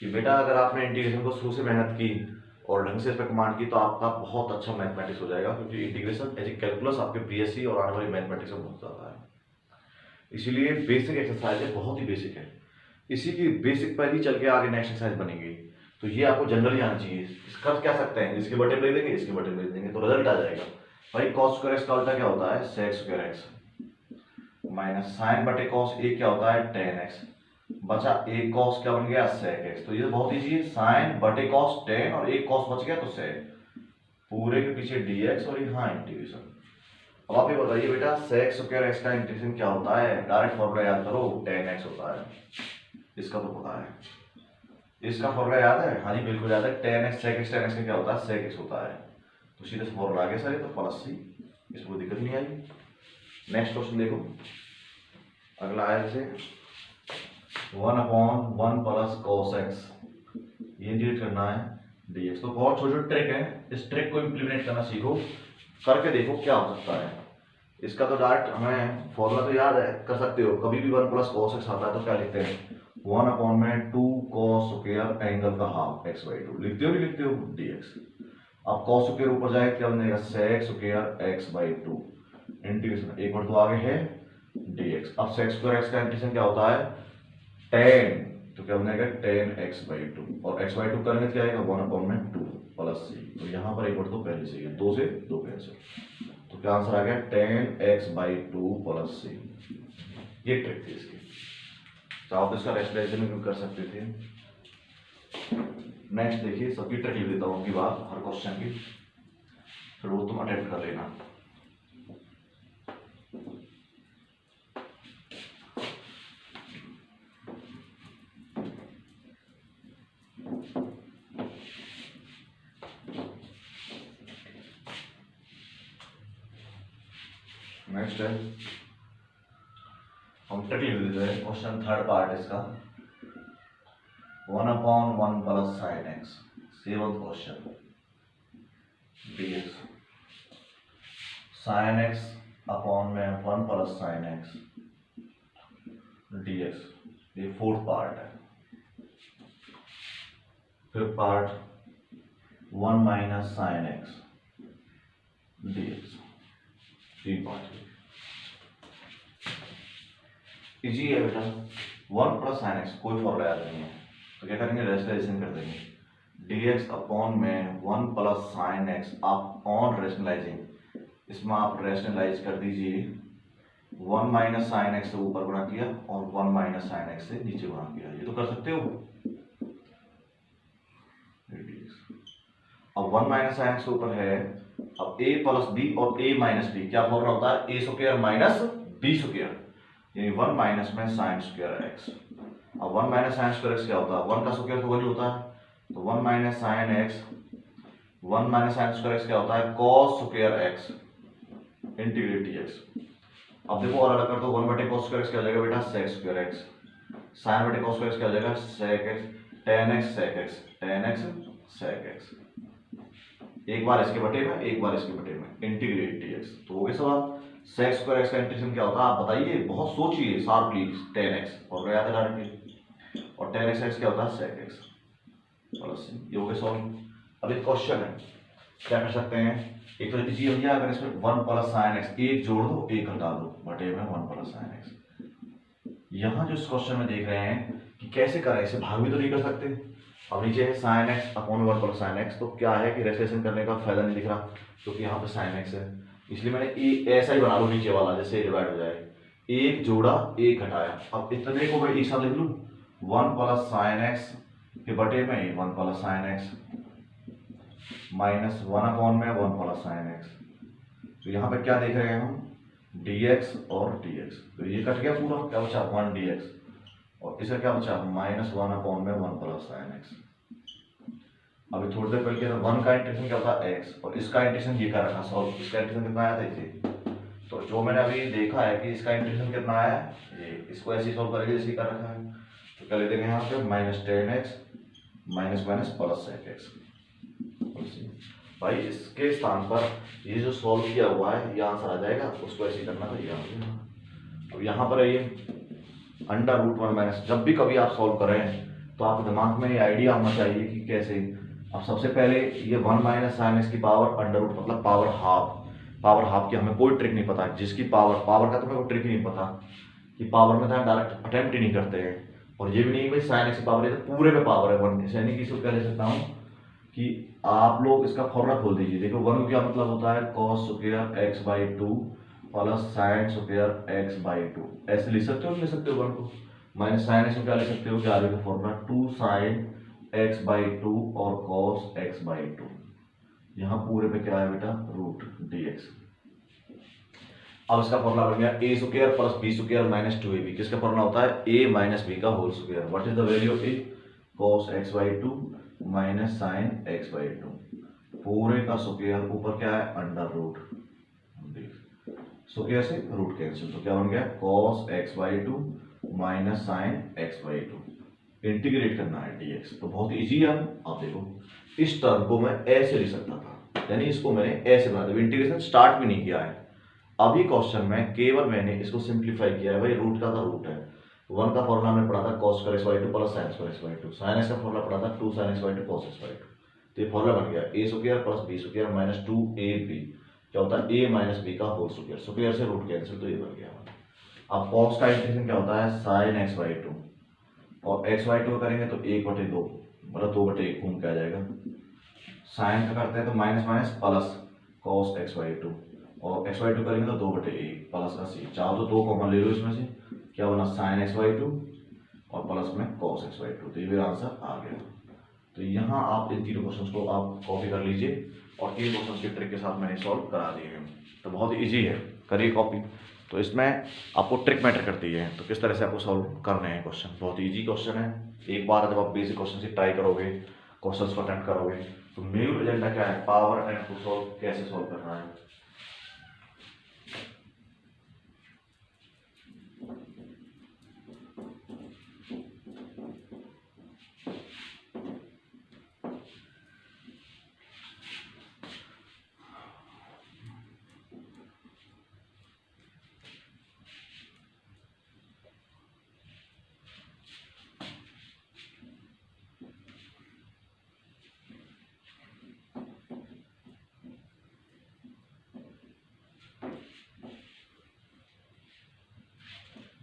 Speaker 1: कि बेटा अगर आपने इंटीग्रेशन को शुरू से मेहनत की और ढंग से इस पर कमांड की तो आपका बहुत अच्छा मैथमेटिक्स हो जाएगा, क्योंकि इंटीग्रेशन एज ए कैलकुलस आपके बीएससी और आने वाली मैथमेटिक्स में बहुत ज़्यादा है। इसीलिए बेसिक एक्सरसाइज है, बहुत ही बेसिक है। इसी की बेसिक पर ही चल के आगे नेक्स्ट एक्सरसाइज बनेगी। तो ये आपको जनरली आना चाहिए। कर क्या सकते हैं, इसके बटे में देंगे, इसके बटे में देंगे, तो रिजल्ट आ जाएगा। भाई कॉस स्क्वायर एक्स का उल्टा क्या होता है, sec square x minus sine बटे कॉस ए क्या होता है, टेन एक्स, बचा एक कॉस क्या बन गया, सेक एक्स। तो ये बहुत इजी है, साइन बटे कॉस टेन और एक कॉस बच गया तो सेक, पूरे के पीछे dx और यहाँ इंटीग्रेशन। अब आप ये बताइए बेटा सेक स्क्वायर एक्स का इंटीग्रेशन क्या होता है, डायरेक्ट फॉर्मूला याद करो, टेन एक्स होता है। इसका तो पता है, इसका फॉर्मूला याद है, हाँ जी बिल्कुल याद है, tan x sec x, tan x का क्या होता है, सेक एक्स होता है। तो सीधे से फॉर्मूला आ गया सर, तो प्लस सी, इसमें कोई दिक्कत नहीं आई। नेक्स्ट क्वेश्चन देखो, अगला है जैसे 1 अपॉन 1 प्लस कॉस एक्स, ये इंटीग्रेट करना है dx। तो बहुत छोटे छोटे ट्रिक है, इस ट्रिक को इम्प्लीमेंट करना सीखो, करके देखो क्या हो सकता है। इसका तो डायरेक्ट हमें फॉर्मूला तो याद है, कर सकते हो। कभी भी 1 प्लस कॉस एक्स आता है तो क्या लिखते हैं, 1 अपॉन में 2 कॉस स्क्वायर एंगल का हाफ x/2, लिखते हो नहीं लिखते हो, dx। अब कॉस स्क्वायर ऊपर जाए क्या बनेगा, सेक स्क्वायर x/2, इंटीग्रेशन एक बार तो आगे है dx। अब सेक स्क्वायर एक्स का इंटीग्रेशन क्या होता है, टेन, तो क्या बनेगा टेन x/2, और x/2 करेंगे क्या आएगा, 1 अपॉन में 2 प्लस सी। तो यहाँ पर एक बार तो पहले से है, 2 से 2 कैंसिल, तो क्या आंसर आ गया, टेन x/2 प्लस सी। ये ट्रिक थी इसकी, तो आप इसका रेस्पिरेशन भी कर सकते थे। नेक्स्ट देखिए, सबकी ट्रिक लिख देता हूँ की बात हर क्वेश्चन की, फिर वो तुम अटेम्प्ट कर लेना। नेक्स्ट है, हम ट्रिक लिख देते हैं, क्वेश्चन थर्ड पार्ट है इसका, 1 upon 1 plus sine x, seventh question dx। Sign x upon में 1 प्लस साइन एक्स dx, ये फोर्थ पार्ट है। Fifth part 1 minus sine x dx, तीन पार्ट इजी है बेटा। 1 प्लस साइन एक्स कोई फॉर्मूला याद नहीं है, तो क्या करेंगे, रेशनलाइजेशन कर देंगे, dx अपॉन में 1 प्लस साइन एक्स, आप ऑन रेशनलाइजिंग, इसमें आप रेशनलाइज कर दीजिए, 1 माइनस साइन एक्स से ऊपर गुणा किया और 1 माइनस साइन एक्स से नीचे गुणा किया, ये तो कर सकते हो। अब 1 माइनस साइन एक्स से ऊपर है, अब a प्लस बी और a माइनस बी, क्या फॉर्मूला होता है, a square minus b square, यानी 1 माइनस में साइन स्क्वायर एक्स। अब 1 माइनस साइन स्क्वायर एक्स क्या होता है, 1 का स्क्वायर तो 1 ही होता है, तो 1 minus sine x, 1 minus sign square x क्या होता है, cos square x integrate dx। अब देखो और अलग कर दो, 1 बटे कॉस स्क्वायर एक्स क्या हो जाएगा बेटा, सेक स्क्वायर एक्स, साइन बटे कॉस स्क्वायर एक्स क्या हो जाएगा, sec x, tan x sec x, tan x sec x, एक बार इसके बटे में, एक बार इसके बटे में, इंटीग्रेट dx। तो हो गया सवाल, सेक स्क्वायर एक्स का इंटीग्रेशन क्या होता है, आप बताइए, बहुत सोचिए शार्पली, टेन एक्स और याद है डायरेक्टली, और टेन एक्स क्या होता है, सेक एक्स प्लस, ये हो गया सॉल्व। अब एक क्वेश्चन है, क्या कर सकते हैं, एक तो इजी हो गया, अगर इसमें 1 प्लस साइन एक्स, एक जोड़ दो एक घटा दो, बटे में 1 प्लस साइन एक्स। यहाँ जो इस क्वेश्चन में देख रहे हैं कि कैसे करें, इसे भाग भी तो नहीं कर सकते। अब नीचे है sign x upon 1 plus sine x, तो क्या है कि रेशनलाइजेशन करने का फायदा नहीं दिख रहा, क्योंकि यहाँ पे साइन एक्स है, इसलिए मैंने ऐसा ही बना लो नीचे वाला, जैसे डिवाइड हो जाए, एक जोड़ा एक घटाया। अब इतने को मैं एक साथ लिख लूँ, 1 प्लस साइन एक्स के बटे में 1 plus sine x minus 1 upon में 1 प्लस साइन एक्स। तो यहाँ पे क्या देख रहे हैं हम, dx और dx, तो ये कट गया पूरा, क्या बचा 1 dx, और इसका क्या बचा माइनस 1 अपॉन में 1 प्लस साइन एक्स। अभी थोड़ी देर पहले 1 का इंटीग्रेशन क्या होता है x, और इसका इंटीग्रेशन ये कर रखा सॉल्व, इसका इंटीग्रेशन कितना आया था इसे, तो जो मैंने अभी देखा है कि इसका इंटीग्रेशन कितना आया है, ये इसको ऐसे ही सॉल्व करेंगे जैसे कर रखा है। तो क्या ले देंगे यहाँ पे minus 10x minus minus plus x। भाई इसके स्थान पर ये जो सॉल्व किया हुआ है ये आंसर आ जाएगा, उसको ऐसे ही करना था, ये आ गया। अब यहाँ पर ये अंडर रूट 1 माइनस, जब भी कभी आप सॉल्व करें तो आपके दिमाग में ये आइडिया होना चाहिए कि कैसे। अब सबसे पहले ये 1 माइनस साइन एक्स की पावर अंडर रूट मतलब पावर हाफ की हमें कोई ट्रिक नहीं पता, जिसकी पावर का तो मेरे को ट्रिक ही नहीं पता कि पावर में तो डायरेक्ट अटेम्प्ट ही नहीं करते हैं। और ये भी नहीं भाई साइन एक्स की पावर है तो पूरे पे पावर है 1, यानी कि इसको क्या ले सकता हूँ कि आप लोग इसका फॉर्मूला खोल दीजिए। देखो 1 का क्या मतलब होता है, cos square x by 2 plus sign square x by 2, ऐसे लिख सकते हो, ले सकते हो 1 को, माइनस साइन एक्स को क्या ले सकते हो कि आगे का फॉर्मूला 2 साइन एक्स बाई 2 और कॉस एक्स बाई 2, यहाँ पूरे पे क्या है बेटा रूट dx। अब इसका फॉर्मूला बन गया A square plus B square minus 2ab, किसका फॉर्मूला होता है a माइनस बी का whole square. What is the value of A, cos X by 2 minus sine X by 2, पूरे का स्क्वायर ऊपर क्या है अंडर रूट, स्क्वायर से रूट कैंसिल, तो क्या बन गया cos X by 2 minus sine X by 2, integrate करना है dx। तो बहुत इजी है। आप देखो इस टर्म को मैं ऐसे लिख सकता था, यानी इसको मैंने ऐसे बना दिया, इंटीग्रेशन स्टार्ट भी नहीं किया है। अभी क्वेश्चन में केवल मैंने इसको सिंप्लीफाई किया है। भाई रूट का रूट है, 1 का फॉर्मूला हमने पढ़ा था cos square x by 2 plus sign square x by 2, sine x का फॉर्मूला पढ़ा था 2 sign X by 2 cos x by 2, तो ये फॉर्मूला बन गया a square plus b square minus 2ab, क्या होता है a माइनस b का होल स्क्वायर, स्क्वायर से रूट कैंसिल, तो ये बन गया। अब cos का इंटीग्रेशन क्या होता है साइन एक्स बाई 2, और एक्स बाई 2 करेंगे तो 1/2 मतलब 2/1 घूम के आ जाएगा। साइन का करते हैं तो minus minus plus cos x by 2, और एक्स बाई 2 करेंगे तो 2/1 प्लस का सी, चाहो तो 2 कॉमन ले लो इसमें से, क्या बना साइन एक्स बाई 2 और प्लस में cos एक्स बाई 2, तो ये आंसर आ गया। तो यहाँ आप इन तीनों क्वेश्चंस को आप कॉपी कर लीजिए, और 3 क्वेश्चंस के ट्रिक के साथ मैंने सॉल्व करा दिए हैं, तो बहुत ईजी है, करिए कॉपी। तो इसमें आपको ट्रिक मैटर करती है, तो किस तरह से आपको सॉल्व करने हैं क्वेश्चन, बहुत इजी क्वेश्चन है। एक बार जब आप बेसिक क्वेश्चन से ट्राई करोगे, क्वेश्चंस को अटेम्प्ट करोगे, तो मेन एजेंडा क्या है, पावर एंड टू सॉल्व, कैसे सॉल्व करना है।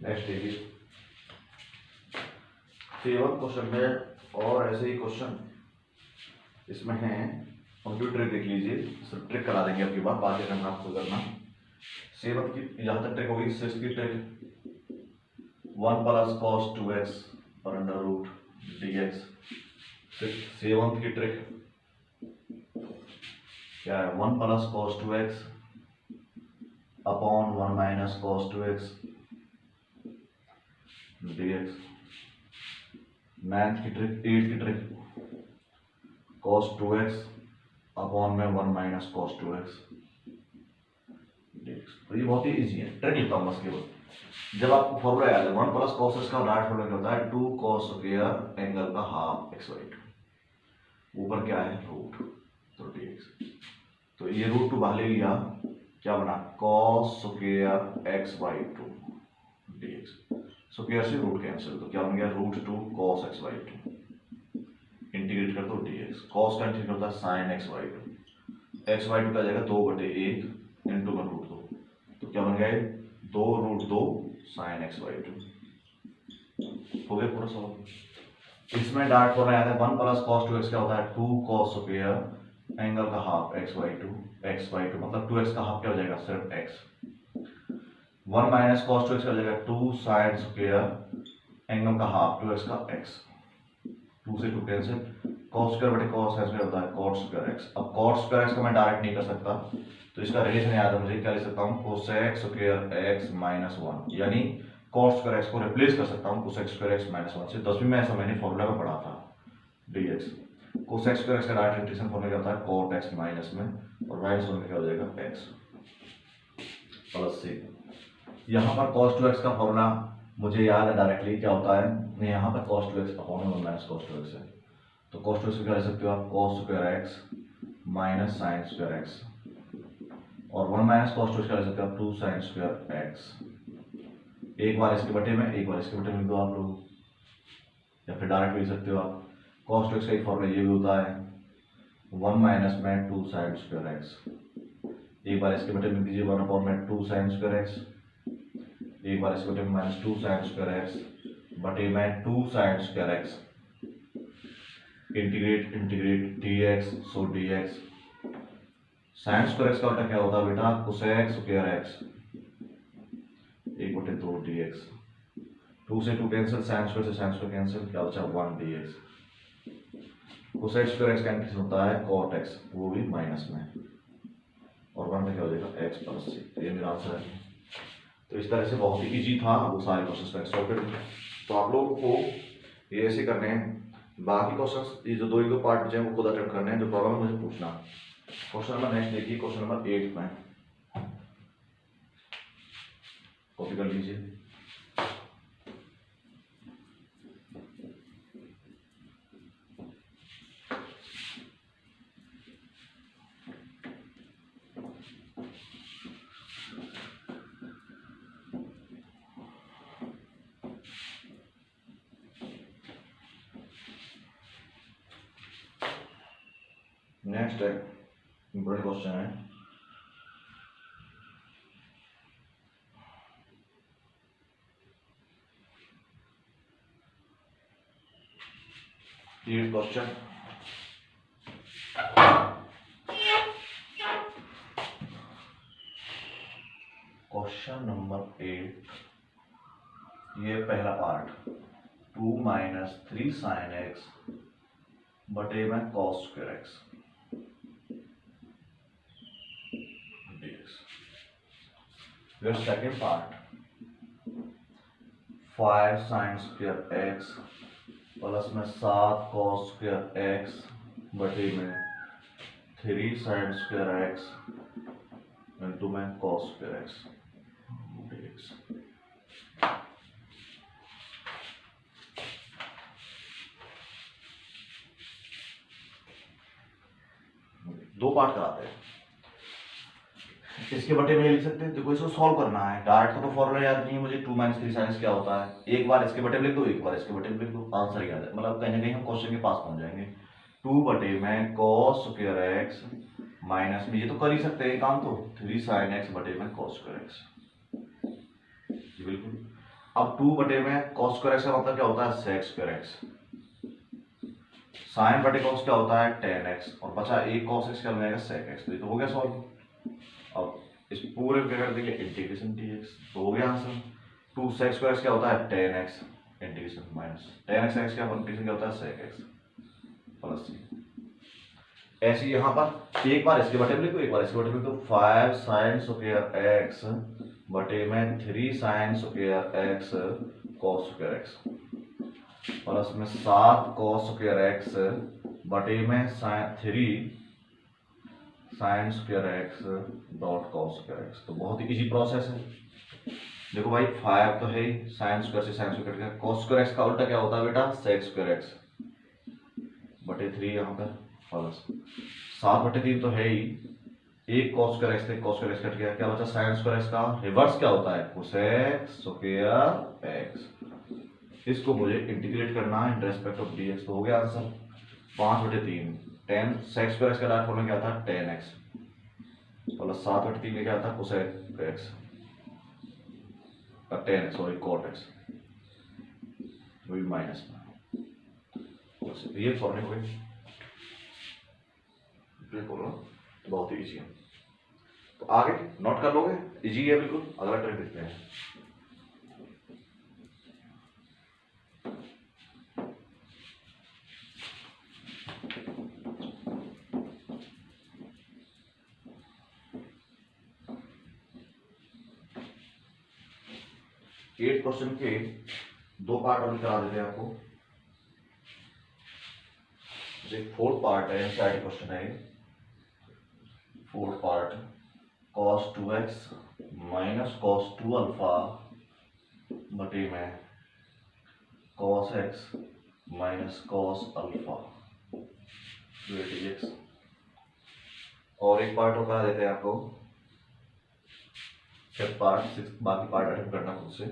Speaker 1: नेक्स्ट देखिए, सेवन क्वेश्चन है, और ऐसे ही क्वेश्चन इसमें है, कंप्यूटर ट्रिक देख लीजिए, सब ट्रिक करा देंगे आपकी बात, बातें करना आपको करना। सेवन की जहाँ तक ट्रिक होगी, 6 की ट्रिक 1 प्लस cos 2x और अंडर रूट dx। 7th की ट्रिक क्या है, 1 plus cos 2x upon 1 minus cos 2x dx। 9th की ट्रिक, 8th की ट्रिक cos 2x अपॉन में 1 माइनस cos 2x dx। तो ये बहुत ही इजी है, ट्रिक लिखता हूँ बस केवल, जब आपको फॉर्मूला याद है 1 प्लस cos x का डायरेक्ट फॉर्मूला क्या होता है 2 cos स्क्वायर एंगल का हाफ x बाई 2, ऊपर क्या है रूट, तो dx। तो ये रूट 2 बाहर ले लिया, क्या बना cos square x by 2 dx, square से रूट कैंसिल, तो क्या बन गया root 2 cos x by 2, integrate कर दो dx, cos का इंटीग्रेट होता है sin x by 2, x by 2 का जाएगा 2/1 इंटू में रूट 2, तो क्या बन गया 2 रूट 2 sin x बाई 2, हो गया पूरा सॉल्व। इसमें डायरेक्ट फॉर्मूला याद है 1 प्लस cos 2x क्या होता है 2 cos स्क्वायर एंगल का हाफ एक्स बाई टू मतलब 2x का हाफ क्या हो जाएगा, सिर्फ x। 1 माइनस कॉस 2x का हो जाएगा 2 साइन स्क्वायर एंगल का हाफ 2x का x, 2 से 2 कैंसिल, cos स्क्वायर बटे cos स्क्वायर होता है cot स्क्वायर x। अब cot स्क्वायर x को मैं डायरेक्ट नहीं कर सकता, तो इसका रिलेशन याद है मुझे, क्या लिख सकता हूँ, cosec स्क्वायर x माइनस 1, यानी cot स्क्वायर x को रिप्लेस कर सकता हूँ cosec स्क्वायर x माइनस 1 से। 10वीं में ऐसा मैंने फॉर्मूला में पढ़ा था dx। cosec स्क्वायर x का डायरेक्ट इंटीग्रेशन फॉर्मूला क्या होता है, cot x माइनस में, और माइनस 1 में क्या हो जाएगा x प्लस c। यहाँ पर cos 2x का फॉर्मूला मुझे याद है डायरेक्टली क्या होता है, मैं यहाँ पर cos 2x upon 1 minus cos 2x है, तो cos 2x क्या लिख सकते हो आप, cos square x minus sign square x, और 1 माइनस cos 2x क्या लिख सकते हो आप, 2 साइन स्क्वायर x। एक बार इसके बटे में, एक बार इसके बटे में लिख दो आप लोग, या फिर डायरेक्ट लिख सकते हो आप। cos 2x का एक फॉर्मूला ये भी होता है 1 माइनस में 2 साइन स्क्वायर x, एक बार इसके बटे में लिख दीजिए 1 अपॉन में 2 साइन स्क्वायर x, एक बार इसके बटे में माइनस 2 साइन स्क्वायर x बटे में 2 sine square x, integrate integrate dx, सो dx साइन स्क्वायर x का उल्टा क्या होता है बेटा, कोसेक स्क्वायर x, 1/2 dx, 2 से 2 कैंसिल, साइन स्क्वायर से साइन स्क्वायर कैंसिल, क्या बचा 1 dx। कोसेक स्क्वायर x का इंटीग्रेशन होता है cot x, वो भी माइनस में, और 1 पे क्या हो जाएगा x प्लस c। ये मेरा आंसर है। तो इस तरह से बहुत ही इजी था, वो सारे क्वेश्चंस मैंने सॉल्व कर दिए। तो आप लोगों को ये ऐसे करने हैं, बाकी क्वेश्चंस ये जो दो पार्ट बचे हैं वो खुद अटेम्प्ट करने हैं, जो प्रॉब्लम है मुझे पूछना। क्वेश्चन नंबर नेक्स्ट देखिए, क्वेश्चन नंबर 8 में कॉपी कर लीजिए। नेक्स्ट है इंपॉर्टेंट क्वेश्चन है, ये क्वेश्चन नंबर 8, ये पहला पार्ट 2 माइनस 3 साइन x बटे में cos स्क्वायर x dx। फिर second part 5 sign square x plus में 7 cos स्क्वायर x बटे में 3 साइन स्क्वायर x इंटू में cos स्क्वायर x dx। दो पार्ट कराते हैं, इसके बटे में लिख सकते हैं, देखो इसको सॉल्व करना है, डायरेक्ट तो फॉर्मूला याद नहीं है मुझे, 2 माइनस 3 साइन क्या होता है, एक बार इसके बटे में लिख दो, एक बार इसके बटे में लिख दो, आंसर याद है, मतलब कहीं ना कहीं हम क्वेश्चन के पास पहुंच जाएंगे। 2 बटे में cos स्क्वायर x माइनस में, ये तो कर ही सकते हैं काम, तो 3 साइन x बटे में cos स्क्वायर x, जी बिल्कुल। अब 2 बटे में cos स्क्वायर x का मतलब क्या होता है, sec स्क्वायर x, साइन बटे cos क्या होता है tan x, और बचा एक cos x क्या हो जाएगा sec x, तो ये तो हो गया सॉल्व। अब इस पूरे को क्या कर देंगे, इंटीग्रेशन dx, तो हो गया आंसर। 2 sec स्क्वायर क्या होता है tan x, integration minus tan x क्या इंटीग्रेशन क्या होता है sec x प्लस c। ऐसे यहाँ पर एक बार इसके बटे में लिखो, एक बार इसके बटे में लिखो, 5 साइन स्क्वायर x बटे में 3 sign square x cos square x plus में 7 cos स्क्वायर x बटे में 3 sign square x dot cos square x। तो बहुत ही इजी प्रोसेस है। देखो भाई 5 तो है, साइन स्क्वायर से साइन स्क्वायर कट गया, cos स्क्वायर x का उल्टा क्या होता है बेटा, sec स्क्वायर x बटे 3 यहाँ पर प्लस 7 बटे 3 तो है ही, एक cos स्क्वायर x थे, cos स्क्वायर x कट गया, क्या बचा साइन स्क्वायर x का रिवर्स क्या होता है, cosec स्क्वायर x। इसको मुझे इंटीग्रेट करना है इन रेस्पेक्ट ऑफ dx, तो हो गया आंसर 5 बटे 3 10 sec स्क्वायर x का डायरेक्ट फॉर्मूला क्या था tan x प्लस 7 बटे 3 में क्या था cosec x tan x, sorry cot x, वो भी माइनस में, ये फॉर्मूले हो गए। ट्रिक बोलो तो बहुत ही ईजी है। तो आगे नोट कर लोगे, इजी है बिल्कुल। अगला ट्रिक देखते हैं। एट क्वेश्चन के दो पार्ट और करा देते हैं आपको। फोर्थ पार्ट है, एनसीईआरटी क्वेश्चन है। Fourth part cos 2x minus cos 2 alpha बटे में cos x minus cos alpha dx। और एक पार्ट और करा देते हैं आपको, फिफ्थ पार्ट। बाकी पार्ट अटेम्प्ट करना खुद से।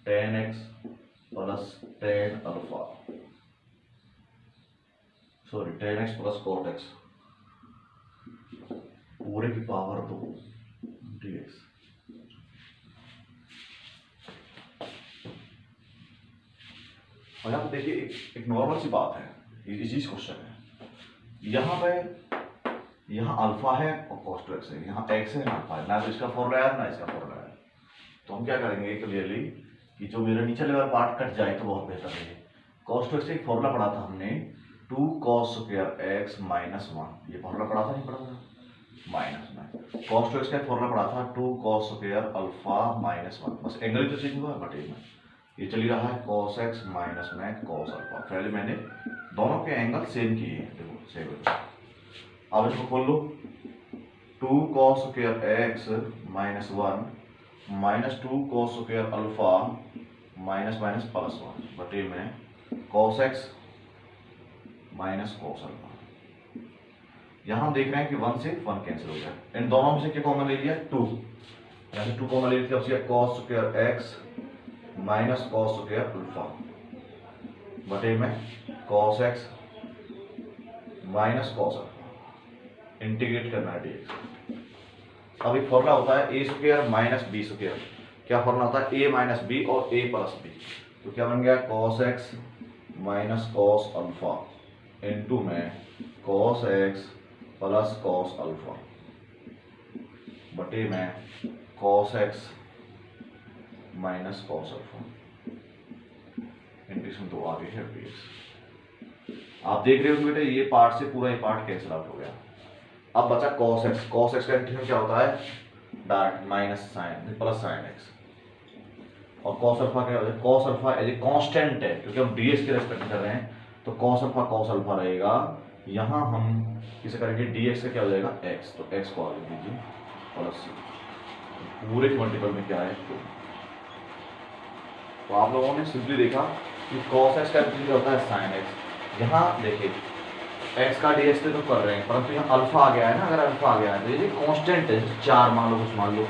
Speaker 1: tan x plus tan alpha, sorry tan x plus cot x पूरे की पावर 2 dx। और यहाँ पे देखिए एक नॉर्मल सी बात है, इजी क्वेश्चन है। यहाँ पे यहाँ अल्फा है और cos 2x है, यहाँ x है, अल्फा है। ना तो इसका फॉर्मूला है ना इसका फॉर्मूला है। तो हम क्या करेंगे क्लियरली कि जो मेरा नीचे लेवल पार्ट कट जाए तो बहुत बेहतर है। cos 2x से एक फॉर्मूला पढ़ा था हमने, 2 cos स्क्वायर x माइनस 1। ये फॉर्मूला पढ़ा था, नहीं पढ़ा था? माइनस में cos 2x का फॉर्मूला पढ़ा था 2 cos स्क्वायर अल्फा माइनस 1। बस एंगल तो चेंज हुआ बटे में ये चली रहा है cos x माइनस में cos अल्फा। पहले मैंने दोनों के एंगल सेम किए हैं, देखो सेम। अब इसको खोल लो, 2 cos square x minus 1 minus 2 cos square alpha minus minus plus 1 बटे में cos x minus cos alpha. यहां हम देख रहे हैं कि 1 से 1 कैंसिल हो गया। इन दोनों में से क्या कॉमन ले लिया? 2। यहां से 2 कॉमन ले लिया, उसका cos square x minus cos square alpha बटे में cos x minus cos alpha. Integrate करना है dx। अब एक फॉर्मूला होता है a square minus b square. क्या फॉर्मूला होता है? a माइनस b और a प्लस b। तो क्या बन गया? cos x minus cos alpha into में cos x plus cos alpha बटे में cos x minus cos alpha. Integration तो आगे है dx। आप देख रहे हो बेटे ये पार्ट से पूरा ये पार्ट कैंसिल आउट हो गया। अब बचा cos x। cos x का इंटीग्रेशन क्या होता है? Direct minus sine plus sine x। और cos अल्फा क्या होता है? cos alpha as a constant है, क्योंकि हम dx के रेस्पेक्ट कर रहे हैं तो cos अल्फा रहेगा। यहाँ हम किसे करेंगे? dx का क्या हो जाएगा? x। तो x को आगे दीजिए प्लस पूरे के मल्टीपल में क्या है? 2। तो आप लोगों ने सिंपली देखा कि cos x का इंटीग्रेशन क्या होता है? sin x। यहाँ देखिए x का dx पे तो कर रहे हैं, परंतु यहाँ अल्फा आ गया है ना। अगर अल्फा आ गया है तो ये कांस्टेंट है, 4 मान लो, कुछ मान लो,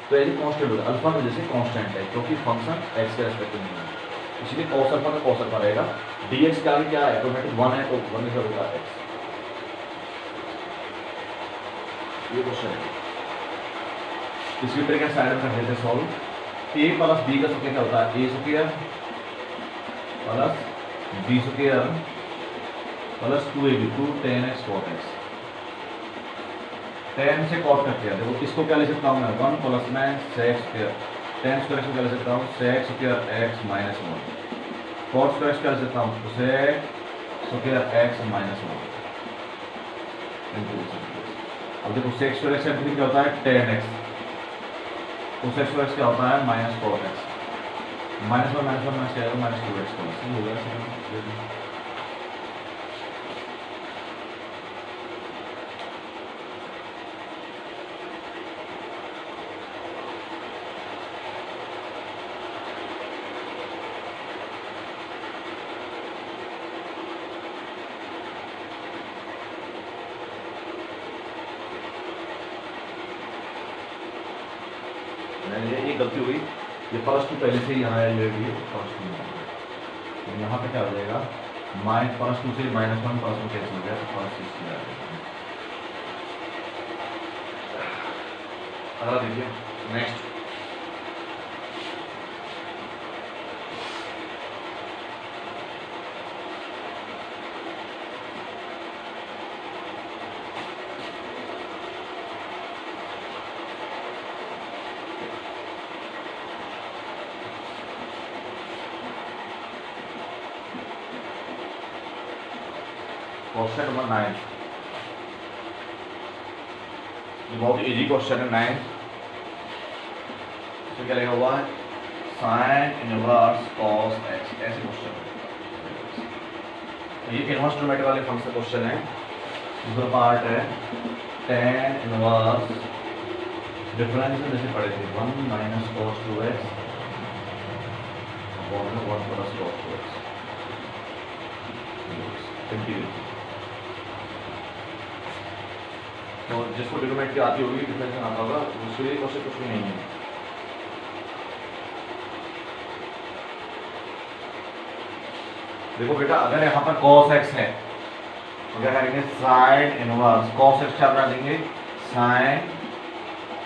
Speaker 1: तो ये कांस्टेंट होगा। अल्फा की वजह से कांस्टेंट है क्योंकि फंक्शन x के रेस्पेक्ट में है, इसलिए cos अल्फा का cos अल्फा रहेगा। dx का आगे क्या है? ऑटोमेटिक 1 है तो 1 से होगा x। ये क्वेश्चन है, इसकी तरीके साइड में कर देते सॉल्व। a प्लस b का स्क्वायर क्या होता है? a square plus b square plus 2ab 2 tan x cot x। tan से cot करते हैं, देखो इसको क्या ले सकता हूँ मैं? 1 प्लस में sec स्क्वायर। tan स्क्वायर को क्या ले सकता हूँ? sec square x minus 1। cot square क्या ले सकता हूँ? sec square x minus 1। अब देखो sec स्क्वायर x का क्या होता है? tan x। तो sec स्क्वायर क्या होता है? Minus cot x। Minus 1 minus क्या है? माइनस 2x प्लस हो गया। ये गलती हुई, ये प्लस 2 पहले से ही यहाँ ले लिए प्लस 2। यहाँ पे क्या हो जाएगा? माइनस प्लस 2 से माइनस 1 प्लस 1 कैंसिल हो गया तो प्लस 6 आ जाएगा। अगला देखिए नेक्स्ट। क्वेश्चन नंबर 9, बहुत इजी क्वेश्चन है 9। इसमें क्या लिखा हुआ है, साइन इनवर्स कॉस एक्स, ऐसे क्वेश्चन है। ये इनवर्स ट्रोमेटिक वाले फंक्शन क्वेश्चन है। दूसरा पार्ट है टेन इनवर्स डिफरेंशियल, जैसे पढ़े थे 1 माइनस कॉस 2x अपॉन 1 प्लस कॉस 2x इंटीग्रेट। तो जिसको ट्रिग्नोमेट्री आती होगी, डिफरेंशियल आता होगा, उसके लिए क्वेश्चन कुछ भी नहीं है। देखो बेटा, अगर यहाँ पर cos x है तो क्या करेंगे, साइन इनवर्स cos x क्या बना देंगे, sine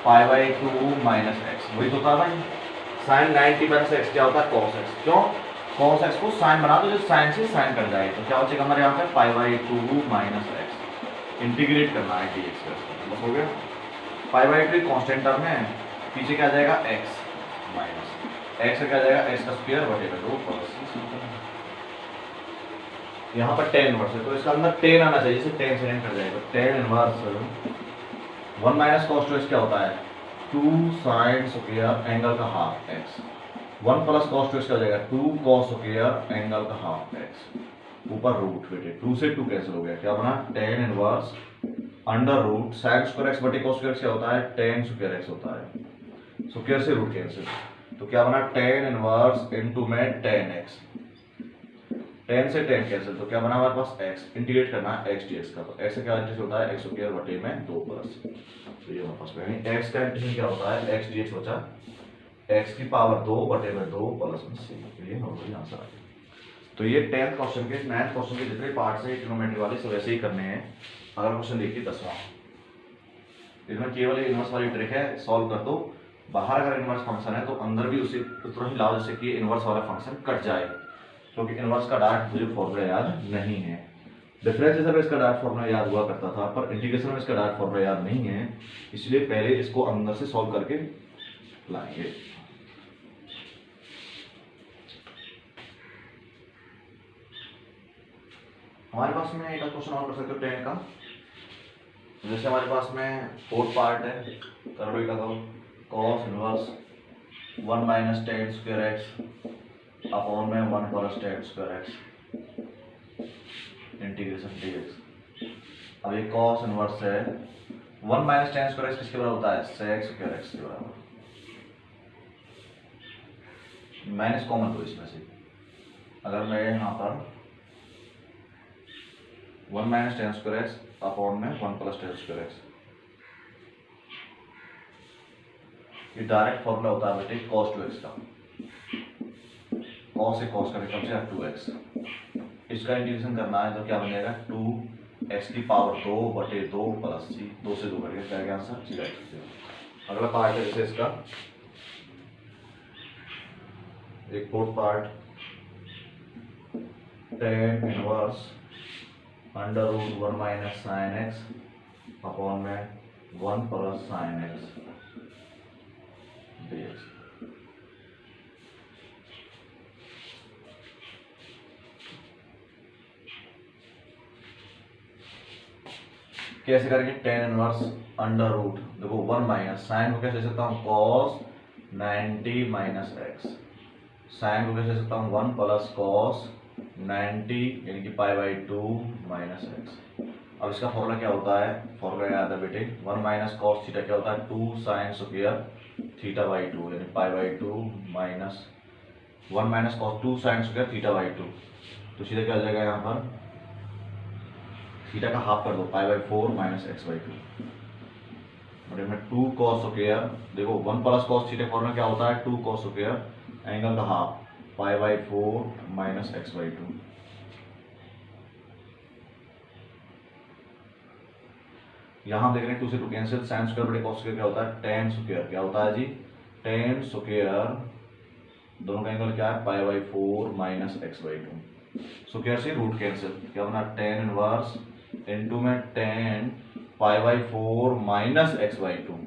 Speaker 1: pi by 2 minus x, वही तो होता है भाई। साइन 90 माइनस एक्स क्या होता है, cos x। क्यों, cos x को साइन बना दो, जो साइन से साइन कट जाए, तो क्या बचेगा हमारे यहाँ पे pi by 2 minus x. Integrate करना है dx का, बस हो गया। पाई बाई 2 कांस्टेंट टर्म है, पीछे क्या जाएगा x माइनस एक्स, क्या जाएगा x का स्क्वायर बटेगा 2 प्लस। यहाँ पर टेन इनवर्स है तो इसका अंदर टेन आना चाहिए, जिससे टेन से कट जाएगा। Tan inverse 1 minus cos 2x क्या होता है, 2 साइन स्क्वायर एंगल का हाफ x। 1 प्लस कॉस 2x क्या हो जाएगा, 2 कॉस स्क्वायर एंगल का हाफ x। ऊपर रूट बेटे 2 से 2 कैंसिल हो गया, क्या बना, tan inverse under root sine square x बटे कॉस स्क्वायर x क्या होता है, टेन स्क्वायर x होता है। स्क्वायर से रूट कैंसिल, तो क्या बना, टेन इनवर्स इनटू में टेन x, टेन से टेन कैंसिल, तो क्या बना हमारे पास x। इंटीग्रेट करना है x dx का, तो x का क्या इंटीग्रेशन होता है, x स्क्वायर बटे में 2 प्लस। तो ये हमारे पास में x का इंटीग्रेशन क्या होता है, x dx बचा x की पावर 2 बटे में 2 प्लस में c। तो ये नॉर्मली आंसर आ गया। तो ये 10th क्वेश्चन के 9th क्वेश्चन के जितने पार्ट्स हैं ट्रिग्नोमेट्री वाले सब वैसे ही करने हैं। अगर क्वेश्चन देखिए 10वां, इसमें केवल इनवर्स वाली ट्रिक है, सॉल्व कर दो। बाहर अगर इनवर्स फंक्शन है तो अंदर भी उसी उतना ही लाओ जैसे कि इनवर्स वाला फंक्शन कट जाए, क्योंकि इनवर्स का डायरेक्ट मुझे फॉर्मूला याद नहीं है। डिफरेंशिएशन में इसका डायरेक्ट फॉर्मूला याद हुआ करता था, पर इंटीग्रेशन में इसका डायरेक्ट फॉर्मूला याद नहीं है, इसलिए पहले इसको अंदर से सॉल्व करके लाएंगे। हमारे पास में एक क्वेश्चन और कर सकते हो 10 का, जैसे हमारे पास में फोर्थ पार्ट है, कर लो का cos inverse 1 minus ten square x upon में 1 plus ten square x integration dx। अब ये cos इनवर्स है 1 माइनस टेन स्क्वायर एक्स किसके बराबर होता है, sec स्क्वायर एक्स के बराबर। माइनस कॉमन लो इसमें से, अगर मैं यहाँ पर 1 minus ten square x upon में 1 प्लस टेन स्क्वायर एक्स, ये डायरेक्ट फॉर्मूला होता है बेटे cos 2x का। cos से cos का कम से 2x, इसका इंटीग्रेशन करना है तो क्या बन जाएगा, 2x की पावर 2 बटे 2 प्लस c, 2 से 2 करके क्या आंसर c राइट सकते हो। अगला पार्ट है जैसे इसका एक fourth part, tan inverse under root 1 minus sine x upon में 1 प्लस साइन एक्स dx। कैसे करेंगे, टेन इनवर्स अंडर रूट, देखो 1 माइनस साइन को कैसे सकता हूँ cos 90 माइनस एक्स, साइन को कैसे सकता हूँ 1 प्लस cos 90 यानी कि पाई बाई 2 माइनस एक्स। अब इसका फॉर्मूला क्या होता है, फॉर्मूला याद है बेटे, 1 माइनस कॉस थीटा क्या होता है, 2 साइन स्क्वायर थीटा बाई 2 यानी pi by 2 minus 1 minus cos 2 sine square theta by 2। तो सीधा क्या आ जाएगा, यहाँ पर थीटा का हाफ कर दो, pi by 4 minus x by 2 बटे में 2 कॉस स्क्वायर, देखो 1 प्लस कॉस थीटा फॉर्मूला क्या होता है, 2 कॉस स्क्वायर एंगल का half pi by 4 minus x by 2। यहाँ देख रहे हैं 2 से 2 कैंसिल, साइन स्क्वायर बटे कॉस स्क्वायर क्या होता है, टेन स्क्वायर क्या होता है जी, टेन स्क्वायर दोनों का एंगल क्या है, pi by 4 minus x by 2। Square से रूट कैंसिल, क्या बना, टेन इनवर्स इनटू में ten pi by 4 minus x by 2।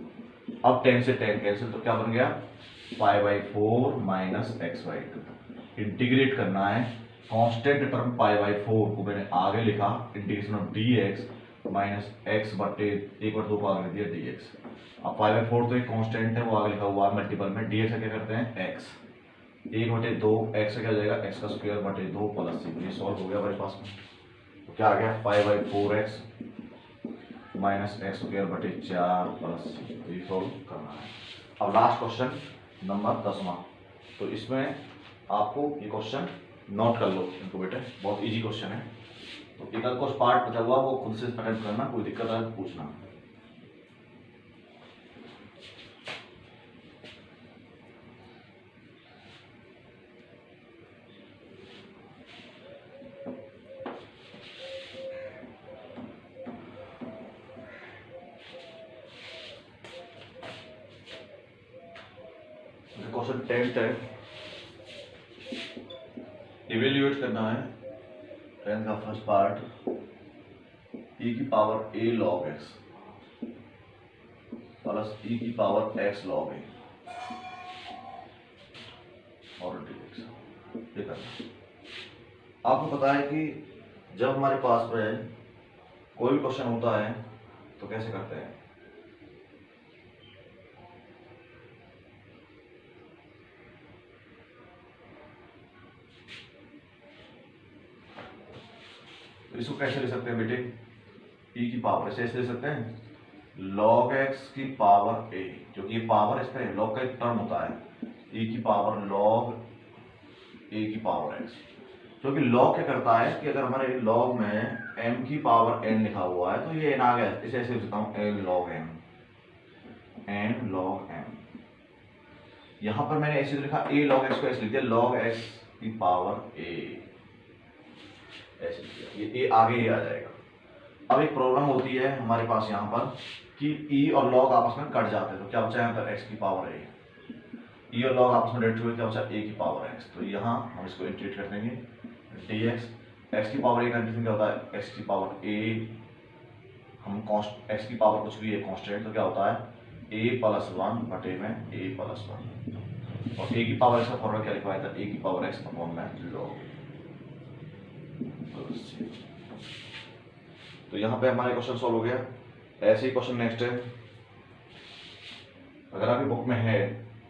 Speaker 1: अब टेन से टेन कैंसिल, तो क्या बन गया, pi by 4 minus x by 2। Integrate करना है कांस्टेंट टर्म पाई बाई 4 को मैंने आगे लिखा integration of dx minus x बटे 1/2 को आगे लिख दिया dx। अब पाई बाई 4 तो एक कांस्टेंट है, वो आगे लिखा हुआ है मल्टीपल में, dx का क्या करते हैं x, 1/2 x का क्या हो जाएगा x का स्क्वायर बटे 2 प्लस c। ये सॉल्व हो गया हमारे पास में। तो क्या आ गया pi by 4x minus x square बटे 4 प्लस c। तो ये सॉल्व करना है। अब लास्ट क्वेश्चन नंबर 10वां। तो इसमें आपको ये क्वेश्चन नोट कर लो इनको बेटे, बहुत इजी क्वेश्चन है। तो एक आध कुछ पार्ट बचा हुआ वो खुद से अटेम्प्ट करना, कोई दिक्कत है तो पूछना। क्वेश्चन 10 है, इवेल्युएट करना है 10 का फर्स्ट पार्ट, e की power a log x plus e की पावर x log a और dx। ये करना। आपको पता है कि जब हमारे पास में कोई भी क्वेश्चन होता है तो कैसे करते हैं, तो इसको कैसे ले सकते हैं बेटे, e की पावर ऐसे ले सकते हैं log x की पावर a, क्योंकि ये पावर इस पे log का एक टर्म होता है, e की पावर log a की पावर x। क्योंकि log क्या करता है कि अगर हमारे log में m की पावर n लिखा हुआ है तो ये n आ गया, इसे ऐसे लिखता हूँ n log m, n log m। यहां पर मैंने ऐसे लिखा a log x को ऐसे लिख दिया log x की पावर a, ऐसे ये आगे ही आ जाएगा। अब एक प्रॉब्लम होती है हमारे पास यहाँ पर कि e और log आपस में कट जाते हैं, तो क्या बचा यहाँ पर x की पावर a, e और log आपस में डिवाइड हुए, क्या बचा a की पावर x। तो यहाँ हम इसको इंटीग्रेट कर देंगे dx, x की पावर a का इंटीग्रेशन क्या होता है x की पावर a, हम x की पावर कुछ भी है कांस्टेंट, तो क्या होता है a प्लस 1 बटे में a प्लस 1, और a की पावर x का फॉर्मूला क्या लिखवाया था a की पावर x अपॉन में log। तो यहाँ पे हमारे क्वेश्चन सॉल्व हो गया। ऐसे ही क्वेश्चन नेक्स्ट है, अगर आपकी बुक में है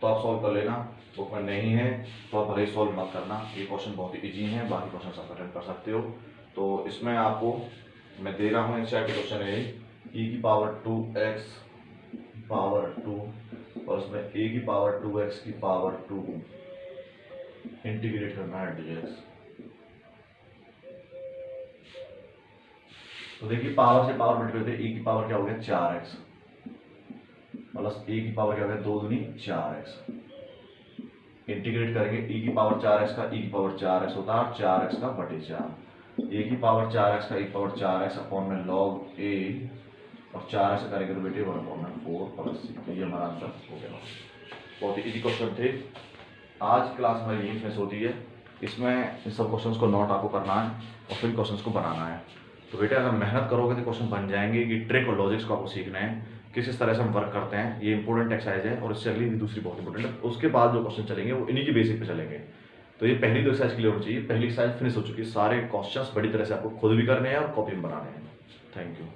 Speaker 1: तो आप सॉल्व कर लेना, बुक में नहीं है तो आप भले ही सॉल्व मत करना। ये क्वेश्चन बहुत ही इजी है, बाकी क्वेश्चन आप अटेम्प्ट कर सकते हो। तो इसमें आपको मैं दे रहा हूँ एनसीईआरटी के क्वेश्चन है e की पावर 2x पावर 2 और उसमें a की पावर 2x की पावर 2 इंटीग्रेट करना है dx। तो देखिए पावर से पावर मल्टीप्लाई करते e की पावर क्या हो गया 4x प्लस a की पावर क्या हो गया 2 दूनी 4x, इंटीग्रेट करेंगे e की पावर 4x का e की पावर 4x होता है 4x का बटे 4, a की पावर 4x का e की पावर 4x अपॉन में log a और 4x करेंगे तो बेटे 1 अपॉन में 4 प्लस c। तो ये हमारा आंसर हो गया। बहुत ही इजी क्वेश्चन थे। आज क्लास हमारी यही फिनिश होती है। इसमें इन सब क्वेश्चंस को नोट आपको करना है और फिर क्वेश्चंस को बनाना है। तो बेटे अगर मेहनत करोगे तो क्वेश्चन बन जाएंगे। कि ट्रिक और लॉजिक्स को आपको सीखना है, किस तरह से हम वर्क करते हैं, ये इंपॉर्टेंट एक्सरसाइज है और इससे अगली भी दूसरी बहुत इंपॉर्टेंट है। उसके बाद जो क्वेश्चन चलेंगे वो इन्हीं की बेसिक पे चलेंगे। तो ये पहली 2 एक्सरसाइज क्लियर होनी चाहिए। पहली एक्सरसाइज फिनिश हो चुकी है, सारे क्वेश्चंस बड़ी तरह से आपको खुद भी करने हैं और कॉपी में बनाने हैं। Thank you.